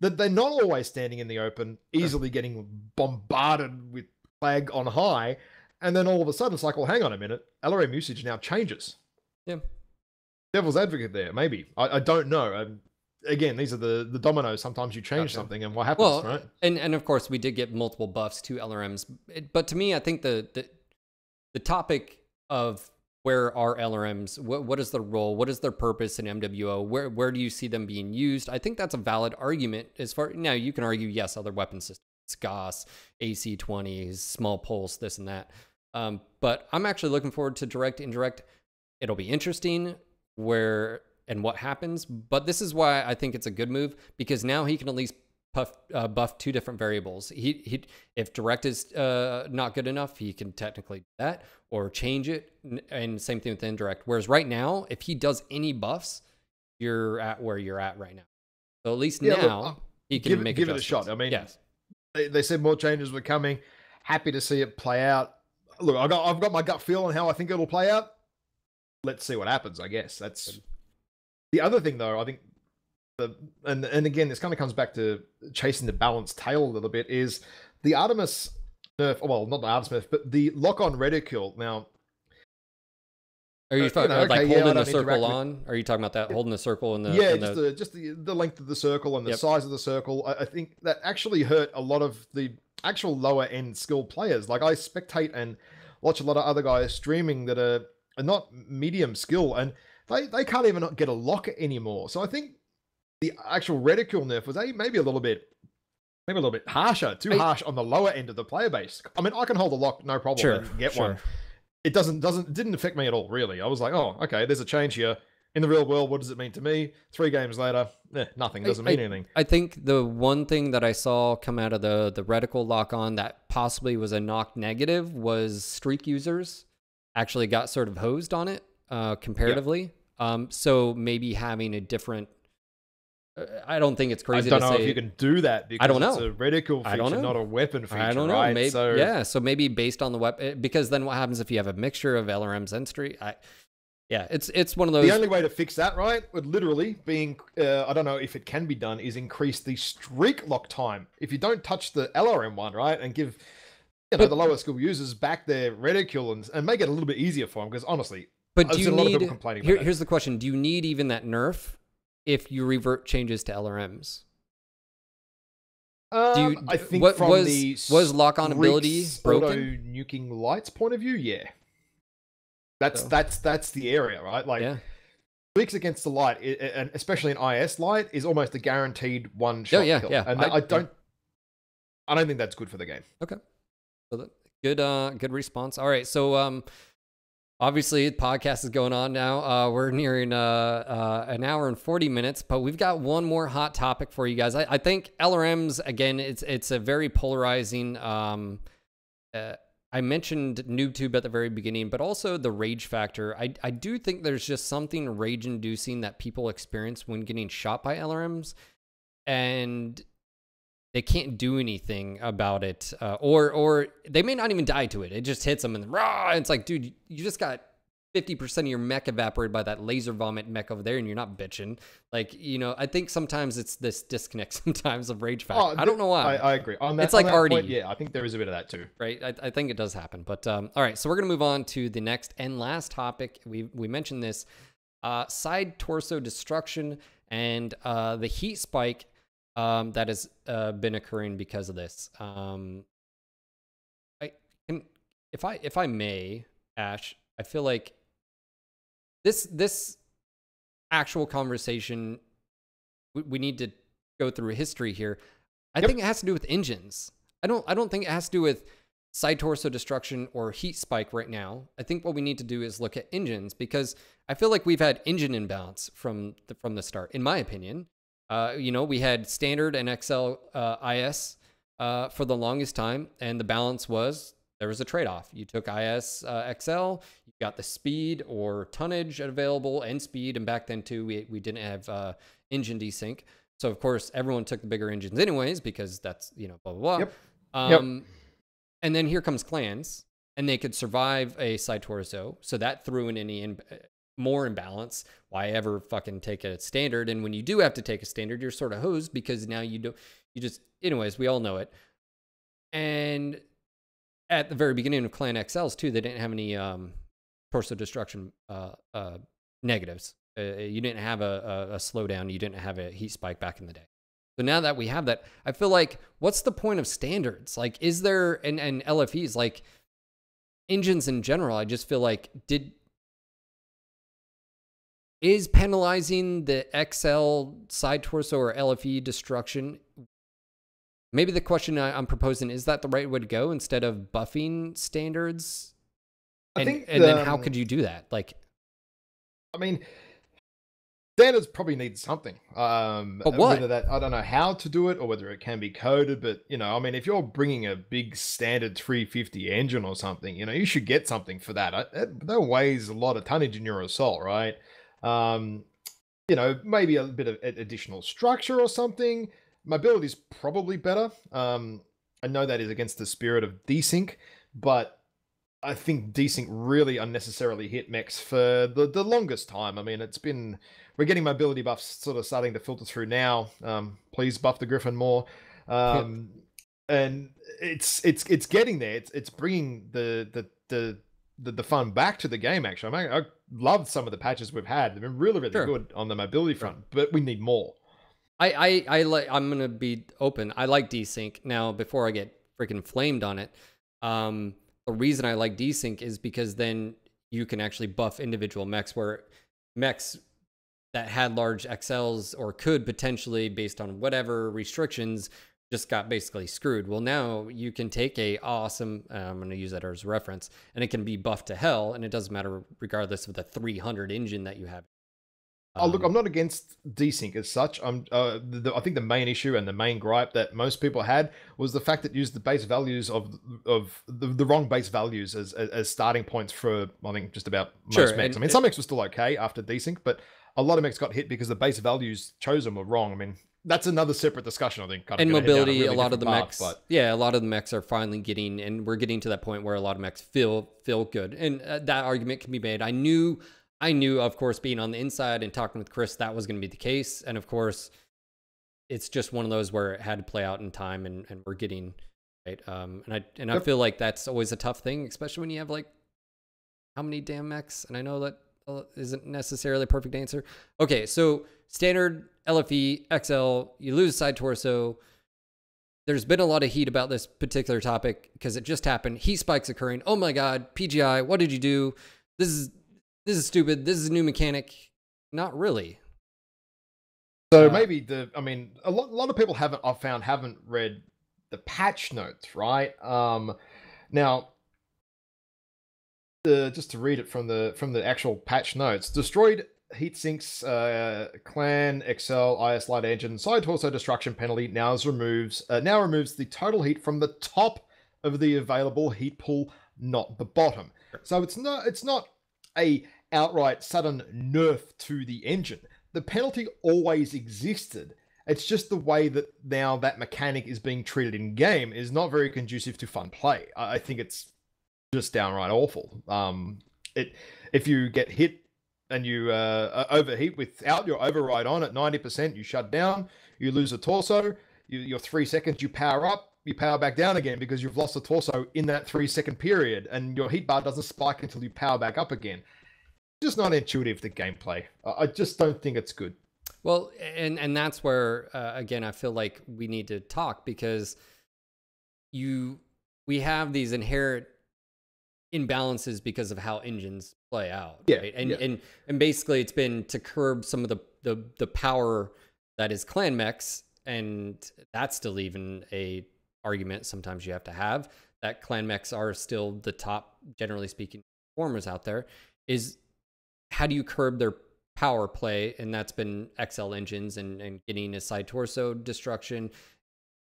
that they're not always standing in the open, easily getting bombarded with flag on high, and then all of a sudden it's like, well, hang on a minute, LRM usage now changes. Yeah. Devil's advocate there, maybe. I don't know. Again, these are the dominoes. Sometimes you change something and what happens, right? And of course, we did get multiple buffs to LRMs. But to me, I think the topic of where are LRMs, what is their role, what is their purpose in MWO, where do you see them being used? I think that's a valid argument. As far now, you can argue, yes, other weapon systems, GOS, AC-20s, small pulse, this and that. But I'm actually looking forward to direct, indirect. It'll be interesting where and what happens. But this is why I think it's a good move, because now he can at least buff two different variables. If direct is not good enough, he can technically do that or change it, and same thing with indirect. Whereas right now, if he does any buffs, you're at where you're at right now. So at least now he can give it a shot. I mean, yes, they said more changes were coming. Happy to see it play out. Look, I've got my gut feel on how I think it'll play out. Let's see what happens. I guess that's the other thing, though. I think. And again, this kind of comes back to chasing the balanced tail a little bit, is the Artemis nerf, well, not the Artemis nerf, but the lock-on reticule. Now, are you talking about like holding the circle on? Are you talking about that, holding the circle in the... Yeah, just the length of the circle and the size of the circle. I think that actually hurt a lot of the actual lower-end skilled players. Like, I spectate and watch a lot of other guys streaming that are not medium skill, and they can't even get a lock anymore. So I think the actual reticule nerf was maybe a little bit harsher, harsh on the lower end of the player base. I mean, I can hold a lock, no problem, and get one. It didn't affect me at all, really. I was like, oh, okay, there's a change here. In the real world, what does it mean to me? 3 games later, nothing, doesn't mean anything. I think the one thing that I saw come out of the reticle lock-on that possibly was a knock negative was streak users actually got sort of hosed on it comparatively. So maybe having a different... I don't think it's crazy to say... I don't know if you can do that, because I don't know. It's a reticle feature, not a weapon feature, I don't know. Right? Maybe, so maybe based on the weapon... Because then what happens if you have a mixture of LRMs and streak? It's one of those... The only way to fix that, right, would literally be... I don't know if it can be done, is increase the streak lock time. If you don't touch the LRM one, right, and give the lower skill users back their reticule and make it a little bit easier for them, because honestly, but do you need... a lot of people complaining about here's the question. Do you need even that nerf if you revert changes to LRMs? I think what from was lock-on ability broken? Auto nuking lights point of view, yeah. That's the area, right? Like Yeah. Tweaks against the light, and especially an IS light, is almost a guaranteed one-shot kill. Yeah. And I don't think that's good for the game. Okay. So good response. All right. So obviously the podcast is going on now. We're nearing an hour and 40 minutes, but we've got one more hot topic for you guys. I think LRMs, again, it's a very polarizing. I mentioned NoobTube at the very beginning, but also the rage factor. I do think there's just something rage-inducing that people experience when getting shot by LRMs, and they can't do anything about it, or they may not even die to it. It just hits them, and rah! It's like, dude, you just got 50% of your mech evaporated by that laser vomit mech over there, and you're not bitching. Like, I think sometimes it's this disconnect sometimes of rage factor. I don't know why. I agree. It's like Artie. Yeah, I think there is a bit of that too. Right. I think it does happen. But all right, so we're gonna move on to the next and last topic. We mentioned this side torso destruction and the heat spike that has been occurring because of this. If I may, Ash, I feel like this actual conversation, we need to go through history here. I think it has to do with engines. I don't think it has to do with side torso destruction or heat spike right now. I think what we need to do is look at engines, because I feel like we've had engine imbalance from the start, in my opinion. We had standard and XL IS for the longest time, and the balance was there was a trade-off. You took IS XL, you got the speed or tonnage available and speed, and back then too we didn't have engine desync. So of course everyone took the bigger engines anyways, because that's blah blah blah. Yep. And then here comes clans, and they could survive a side torso, so that threw in any more imbalance. Why ever fucking take a standard? And when you do have to take a standard, you're sort of hosed, because now anyways, we all know it. And at the very beginning of Clan XLs too, they didn't have any torso destruction negatives. You didn't have a slowdown. You didn't have a heat spike back in the day. So now that we have that, I feel like, what's the point of standards? Like, is there, and LFEs, like engines in general, I just feel like, is penalizing the XL side torso or LFE destruction? Maybe the question I'm proposing, is that the right way to go instead of buffing standards? And then how could you do that? Like, I mean, standards probably need something. But what? Whether that, I don't know how to do it, or whether it can be coded. But I mean, if you're bringing a big standard 350 engine or something, you should get something for that. That weighs a lot of tonnage in your assault, right? Maybe a bit of additional structure or something. Mobility is probably better. I know that is against the spirit of desync, but I think desync really unnecessarily hit mechs for the longest time. I mean, we're getting mobility buffs sort of starting to filter through now. Please buff the Griffin more. And it's getting there. It's bringing the fun back to the game. Actually, I love some of the patches we've had. They've been really good on the mobility front, but we need more. I'm gonna be open. I like desync. Now, before I get freaking flamed on it, the reason I like desync is because then you can actually buff individual mechs, where mechs that had large XLs or could potentially, based on whatever restrictions, just got basically screwed. Well, now you can take a awesome, I'm going to use that as a reference, and it can be buffed to hell, and it doesn't matter regardless of the 300 engine that you have. Look, I'm not against desync as such. I think the main issue and the main gripe that most people had was the fact that it used the base values of the wrong base values as starting points for, I think, just about most mechs. I mean, some mechs were still okay after desync, but a lot of mechs got hit because the base values chosen were wrong. I mean, that's another separate discussion, I think. And mobility, a lot of the mechs, a lot of the mechs are finally getting, and we're getting to that point where a lot of mechs feel good, and that argument can be made. I knew, of course, being on the inside and talking with Chris, that was going to be the case. And of course, it's just one of those where it had to play out in time, and we're getting right. I feel like that's always a tough thing, especially when you have like how many damn mechs. And I know that isn't necessarily a perfect answer. Okay, so standard LFE XL, you lose side torso. there's been a lot of heat about this particular topic because it just happened. Heat spikes occurring. Oh my God, PGI, what did you do? This is stupid. This is a new mechanic. Not really. So maybe a lot of people haven't read the patch notes, right? Now, just to read it from the actual patch notes, destroyed heatsinks, clan, Excel, IS light engine, side torso destruction penalty now removes the total heat from the top of the available heat pool, not the bottom. So it's not a outright sudden nerf to the engine. The penalty always existed. It's just the way that now that mechanic is being treated in game is not very conducive to fun play. I think it's just downright awful. If you get hit and you overheat without your override on at 90%, you shut down, you lose a torso, your 3 seconds, you power up, you power back down again because you've lost a torso in that 3 second period, and your heat bar doesn't spike until you power back up again. Just not intuitive to gameplay. I just don't think it's good. Well, and that's where, again, I feel like we need to talk, because we have these inherent imbalances because of how engines play out. Yeah, right? And basically it's been to curb some of the power that is clan mechs, and that's still even a argument sometimes you have to have, that clan mechs are still the top, generally speaking, performers out there. Is how do you curb their power play? And that's been XL engines and getting a side torso destruction,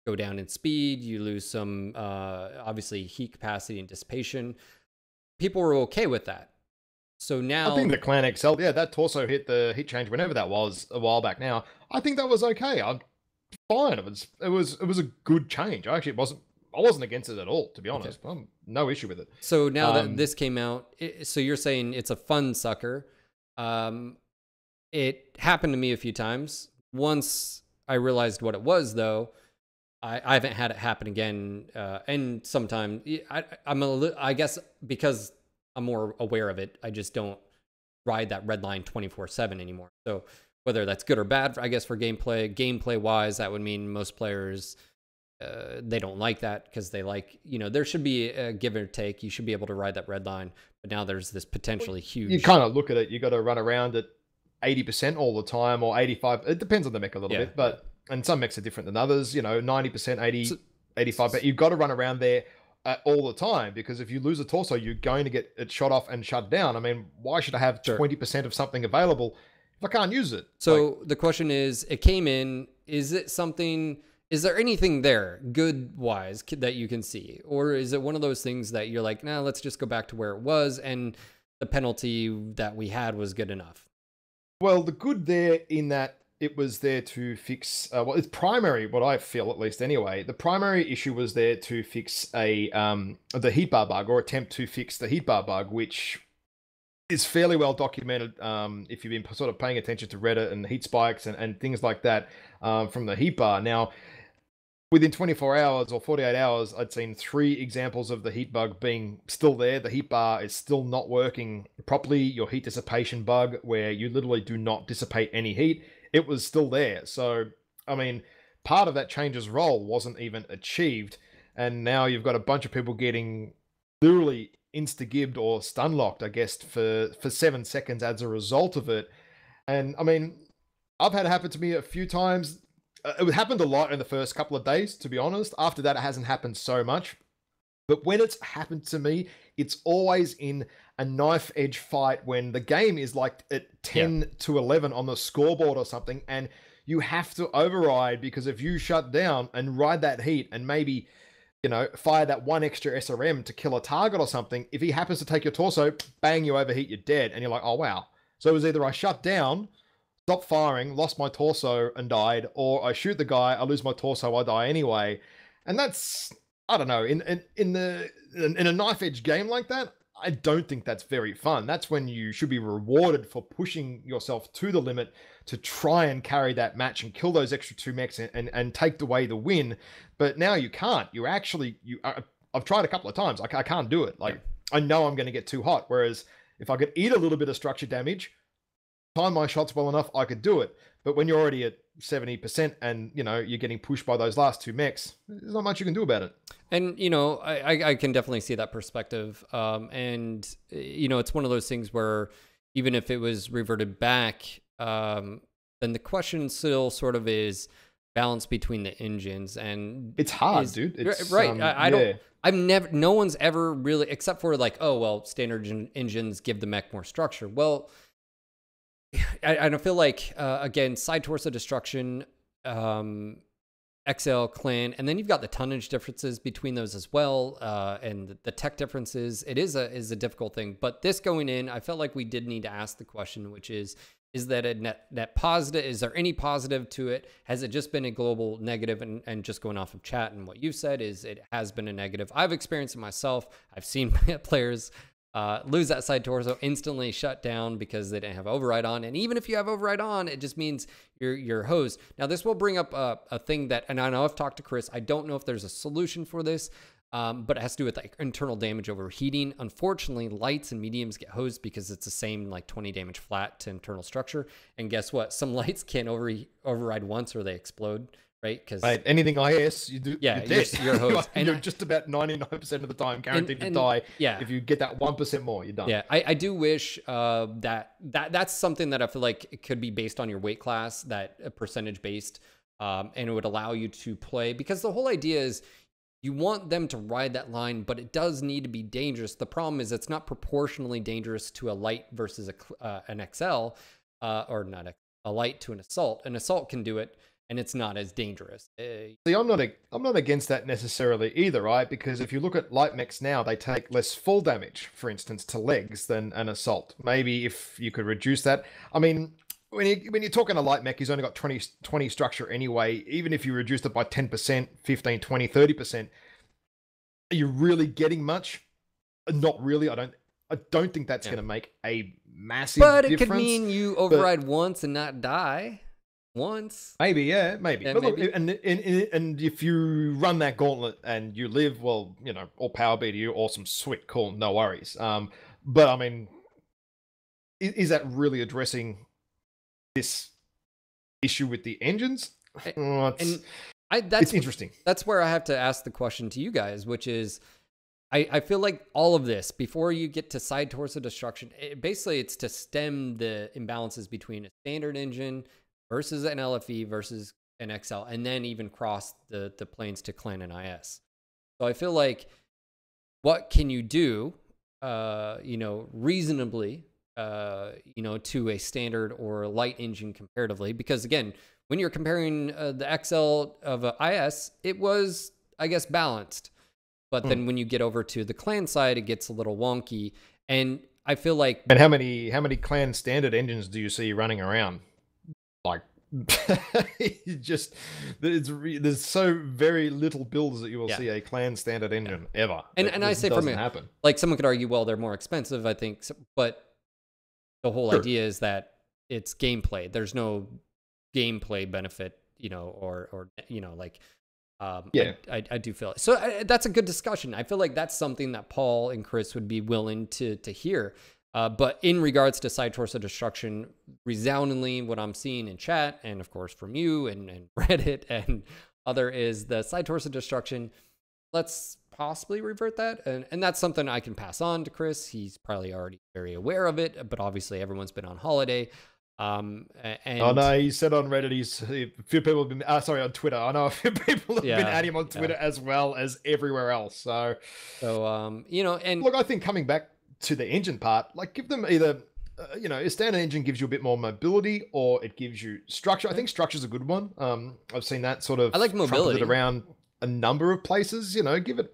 go down in speed, you lose some obviously heat capacity and dissipation. People were okay with that. So now I think the Clan XL, that torso hit the heat change whenever that was a while back now. I think that was okay. I'm fine. It was a good change. I wasn't against it at all, to be honest. Okay. No issue with it. So now that this came out, so you're saying it's a fun sucker. It happened to me a few times. Once I realized what it was, though, I haven't had it happen again. And sometimes I guess because I'm more aware of it, I just don't ride that red line 24/7 anymore. So whether that's good or bad, I guess for gameplay wise, that would mean most players, they don't like that, because they like, there should be a give or take. You should be able to ride that red line, but now there's this potentially huge. You kind of look at it. You got to run around at 80% all the time, or 85. It depends on the mech a little bit, but and some mechs are different than others. 90%, 80, 85. But you've got to run around there all the time, because if you lose a torso, you're going to get it shot off and shut down. I mean, why should I have 20% of something available if I can't use it? So the question is, it came in. Is there anything there good wise that you can see, or is it one of those things that you're like, nah, let's just go back to where it was, and the penalty that we had was good enough? Well, the good there in that it was there to fix, it's primary, what I feel at least anyway, the primary issue was there to fix the heat bar bug, or attempt to fix the heat bar bug, which is fairly well documented if you've been sort of paying attention to Reddit and heat spikes and things like that from the heat bar. Now, within 24 hours or 48 hours, I'd seen 3 examples of the heat bug being still there. The heat bar is still not working properly. Your heat dissipation bug, where you literally do not dissipate any heat, it was still there. So, I mean, part of that change's role wasn't even achieved. And now you've got a bunch of people getting literally insta-gibbed or stun-locked, I guess, for 7 seconds as a result of it. And, I mean, I've had it happen to me a few times. It happened a lot in the first couple of days, to be honest. After that, it hasn't happened so much. But when it's happened to me, it's always in a knife edge fight when the game is like at 10 to 11 on the scoreboard or something, and you have to override, because if you shut down and ride that heat and maybe, fire that 1 extra SRM to kill a target or something, if he happens to take your torso, bang, you overheat, you're dead. And you're like, oh, wow. So it was either I shut down, stopped firing, lost my torso and died, or I shoot the guy, I lose my torso, I die anyway. And that's, I don't know, in a knife edge game like that, I don't think that's very fun. That's when you should be rewarded for pushing yourself to the limit to try and carry that match and kill those extra 2 mechs and take away the win. But now you can't. I've tried a couple of times. I can't do it. Like, I know I'm going to get too hot. Whereas if I could eat a little bit of structure damage, time my shots well enough, I could do it. But when you're already at 70%, and you're getting pushed by those last two mechs. There's not much you can do about it. And I can definitely see that perspective. And it's one of those things where even if it was reverted back, then the question still sort of is balance between the engines, and it's hard, dude. It's right. I don't. I've never. No one's ever really, except for like, oh well, standard engines give the mech more structure. Well, I don't feel like again, side torso destruction, XL clan, and then you've got the tonnage differences between those as well, and the tech differences. It is a difficult thing. But this going in, I felt like we did need to ask the question, which is that a net positive? Is there any positive to it? Has it just been a global negative? And just going off of chat and what you said, is it has been a negative. I've experienced it myself. I've seen players lose that side torso, instantly shut down because they didn't have override on. And even if you have override on, it just means you're hosed. Now, this will bring up a thing that, and I know I've talked to Chris, I don't know if there's a solution for this, but it has to do with like internal damage overheating. Unfortunately, lights and mediums get hosed because it's the same like 20 damage flat to internal structure. And guess what? Some lights can't override once or they explode. Right, because anything IS, you do. Yeah, you're hosed, and you're just about 99% of the time guaranteed to die. Yeah, if you get that 1% more, you're done. Yeah, I do wish that's something that I feel like it could be based on your weight class, that percentage based, and it would allow you to play, because the whole idea is you want them to ride that line, but it does need to be dangerous. The problem is it's not proportionally dangerous to a light versus an XL, or not a light to an assault. An assault can do it, and it's not as dangerous. See, I'm not against that necessarily either, right? Because if you look at light mechs now, they take less fall damage, for instance, to legs than an assault. Maybe if you could reduce that. I mean, when you're talking a light mech, he's only got 20 structure anyway. Even if you reduced it by 10%, 15, 20, 30%, are you really getting much? Not really. I don't think that's going to make a massive difference. But it could mean you override once and not die. Once, maybe, but look, maybe. And if you run that gauntlet and you live, well, all power be to you. Awesome, sweet, cool, no worries. But I mean, is that really addressing this issue with the engines? It's interesting. That's where I have to ask the question to you guys, which is, I feel like all of this, before you get to side torso destruction, basically it's to stem the imbalances between a standard engine versus an LFE versus an XL, and then even cross the planes to clan and IS. So I feel like, what can you do, reasonably, to a standard or a light engine comparatively? Because again, when you're comparing the XL of a IS, it was, I guess, balanced. But then when you get over to the clan side, it gets a little wonky. And I feel like... And how many clan standard engines do you see running around? Like, there's so very little builds that you will see a clan standard engine ever. And I say, from it, like, someone could argue, well, they're more expensive, I think, but the whole idea is that it's gameplay. There's no gameplay benefit, I do feel it. So that's a good discussion. I feel like that's something that Paul and Chris would be willing to hear. But in regards to side torso destruction, resoundingly, what I'm seeing in chat, and of course from you and Reddit and other, is the side torso destruction. Let's possibly revert that. And that's something I can pass on to Chris. He's probably already very aware of it, but obviously everyone's been on holiday. And oh no, he said on Reddit, a few people have been, on Twitter. I know a few people have been at him on Twitter as well as everywhere else. So and look, I think coming back to the engine part, like, give them either, a standard engine gives you a bit more mobility, or it gives you structure. I think structure's a good one. I've seen that sort of, I like mobility around a number of places. Give it,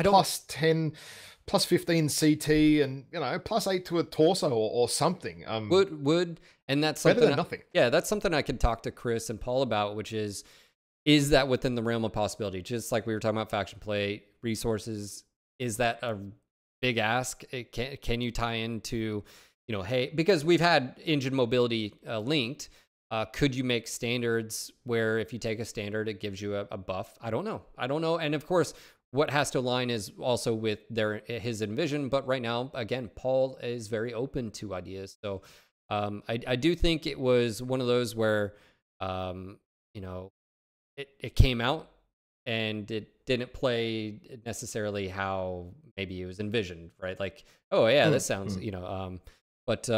plus 10, plus 15 CT, and plus 8 to a torso or something. Would and that's something better than nothing. Yeah, that's something I could talk to Chris and Paul about, which is that within the realm of possibility? Just like we were talking about faction play resources, is that a big ask? Can you tie into, hey, because we've had engine mobility linked. Could you make standards where if you take a standard, it gives you a buff? I don't know. And of course, what has to align is also with his envision. But right now, again, Paul is very open to ideas. So I do think it was one of those where you know, it came out and it didn't play necessarily how maybe it was envisioned, right? Like, oh yeah, this sounds, but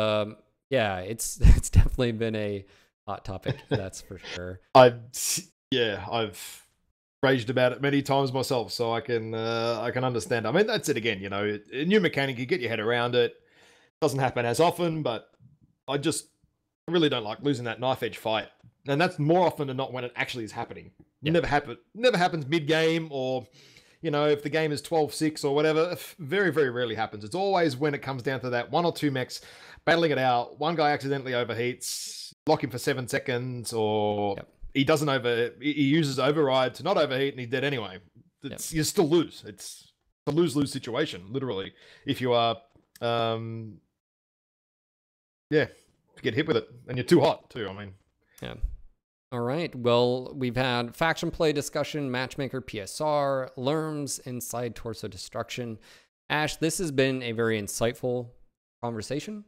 yeah, it's it's definitely been a hot topic, that's for sure. I've raged about it many times myself, so I can understand. I mean, that's it again. A new mechanic, you get your head around it. Doesn't happen as often, but I really don't like losing that knife edge fight, and that's more often than not when it actually is happening. Yeah. Never happens mid game, or if the game is 12-6 or whatever. Very, very rarely happens. It's always when it comes down to that one or two mechs battling it out. One guy accidentally overheats, lock him for 7 seconds, or he uses override to not overheat and he's dead anyway. You still lose. It's a lose-lose situation, literally, if you are get hit with it, and you're too hot too. I mean, yeah. All right. Well, we've had faction play discussion, matchmaker PSR, Lerms, inside torso destruction. Ash, this has been a very insightful conversation.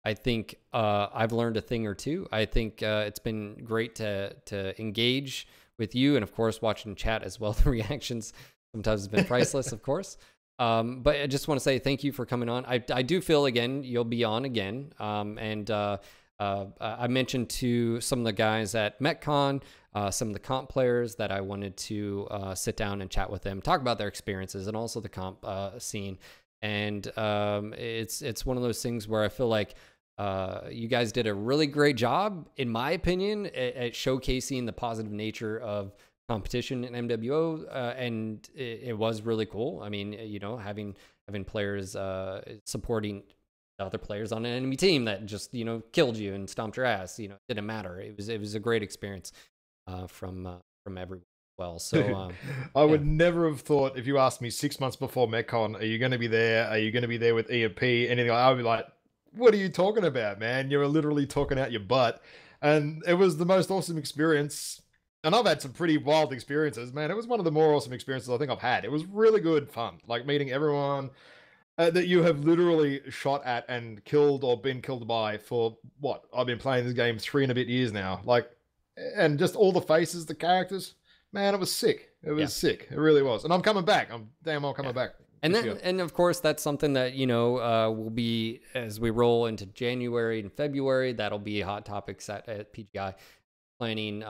I think I've learned a thing or two. I think it's been great to engage with you, and of course, watching chat as well. The reactions sometimes have been priceless, of course. But I just want to say thank you for coming on. I do feel, again, you'll be on again. I mentioned to some of the guys at MetCon, some of the comp players, that I wanted to sit down and chat with them, talk about their experiences, and also the comp scene. And it's one of those things where I feel like you guys did a really great job, in my opinion, at showcasing the positive nature of competition in MWO, and it was really cool. I mean, having players supporting other players on an enemy team that just killed you and stomped your ass. It didn't matter. It was a great experience from everyone as well. So I would never have thought, if you asked me 6 months before MetCon, are you going to be there? Are you going to be there with EMP? Anything? I would be like, what are you talking about, man? You're literally talking out your butt. And it was the most awesome experience. And I've had some pretty wild experiences, man. It was one of the more awesome experiences I think I've had. It was really good fun, like meeting everyone that you have literally shot at and killed or been killed by for what? I've been playing this game 3 and a bit years now. Like, and just all the faces, the characters, man, it was sick. It was sick. It really was. And I'm coming back. I'm damn well coming back. And of course, that's something that, will be, as we roll into January and February, that'll be hot topics at PGI. Planning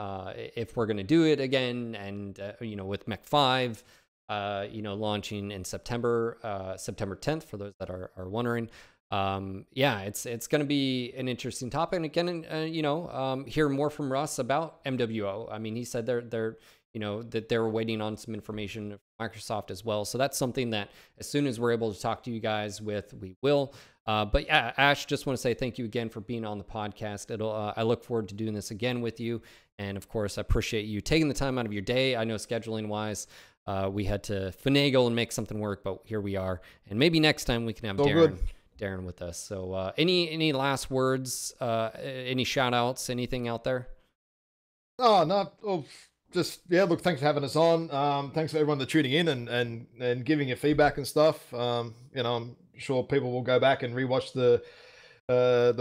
if we're going to do it again, and with Mech 5 launching in September 10th, for those that are wondering. It's going to be an interesting topic, and again, hear more from Russ about MWO. I mean, he said they're that they're waiting on some information from Microsoft as well. So that's something that as soon as we're able to talk to you guys with, we will. But yeah, Ash, just want to say thank you again for being on the podcast. I look forward to doing this again with you. And of course, I appreciate you taking the time out of your day. I know scheduling wise, we had to finagle and make something work, but here we are. And maybe next time we can have Darren with us. So any last words, any shout outs, anything out there? Oh, no. Oh, look, thanks for having us on. Thanks for everyone that's tuning in and giving your feedback and stuff. I'm sure people will go back and rewatch the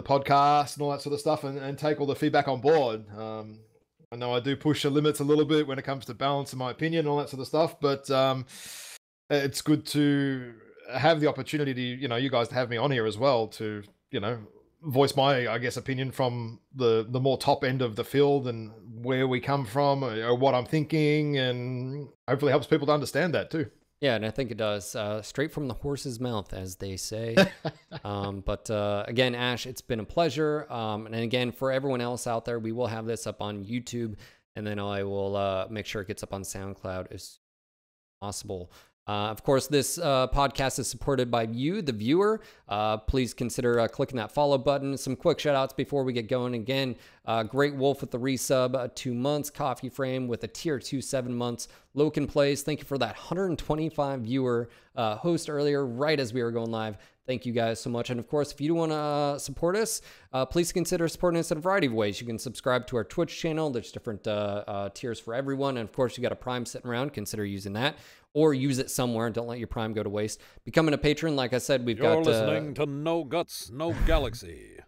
podcast and all that sort of stuff and take all the feedback on board. I know I do push the limits a little bit when it comes to balance, in my opinion, and all that sort of stuff, but it's good to have the opportunity to, you guys to have me on here as well to, voice my, I guess, opinion from the more top end of the field and where we come from, or what I'm thinking, and hopefully helps people to understand that too. Yeah, and I think it does. Straight from the horse's mouth, as they say. But again, Ash, it's been a pleasure. And again, for everyone else out there, we will have this up on YouTube, and then I will make sure it gets up on SoundCloud as soon as possible. Of course, this podcast is supported by you, the viewer. Please consider clicking that follow button. Some quick shout outs before we get going. Again, Great Wolf with the resub, 2 months. Coffee Frame with a tier 2, 7 months. Loken Plays, thank you for that 125 viewer host earlier, right as we were going live. Thank you guys so much. And of course, if you want to support us, please consider supporting us in a variety of ways. You can subscribe to our Twitch channel. There's different tiers for everyone. And of course, you got a Prime sitting around. Consider using that, or use it somewhere. Don't let your Prime go to waste. Becoming a patron, like I said, You're listening to No Guts, No Galaxy.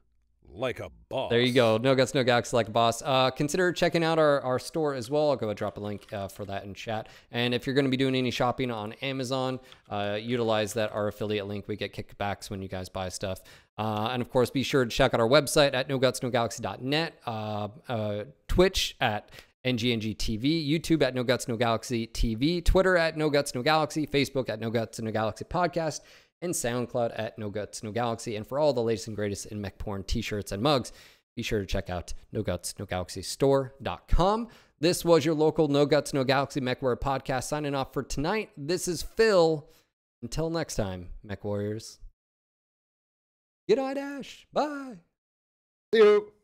like a boss. There you go. No Guts, No Galaxy like a boss. Consider checking out our store as well. I'll go and drop a link for that in chat. And if you're going to be doing any shopping on Amazon, utilize our affiliate link. We get kickbacks when you guys buy stuff. And of course, be sure to check out our website at nogutsnogalaxy.net, Twitch at NGNG TV, YouTube at No Guts No Galaxy TV, Twitter at No Guts No Galaxy, Facebook at No Guts No Galaxy Podcast, and SoundCloud at No Guts No Galaxy. And for all the latest and greatest in mech porn t-shirts and mugs, be sure to check out No Guts No Galaxy Store.com. This was your local No Guts No Galaxy Mech Warrior podcast. Signing off for tonight. This is Phil. Until next time, Mech Warriors. Good night, Ash. Bye. See you.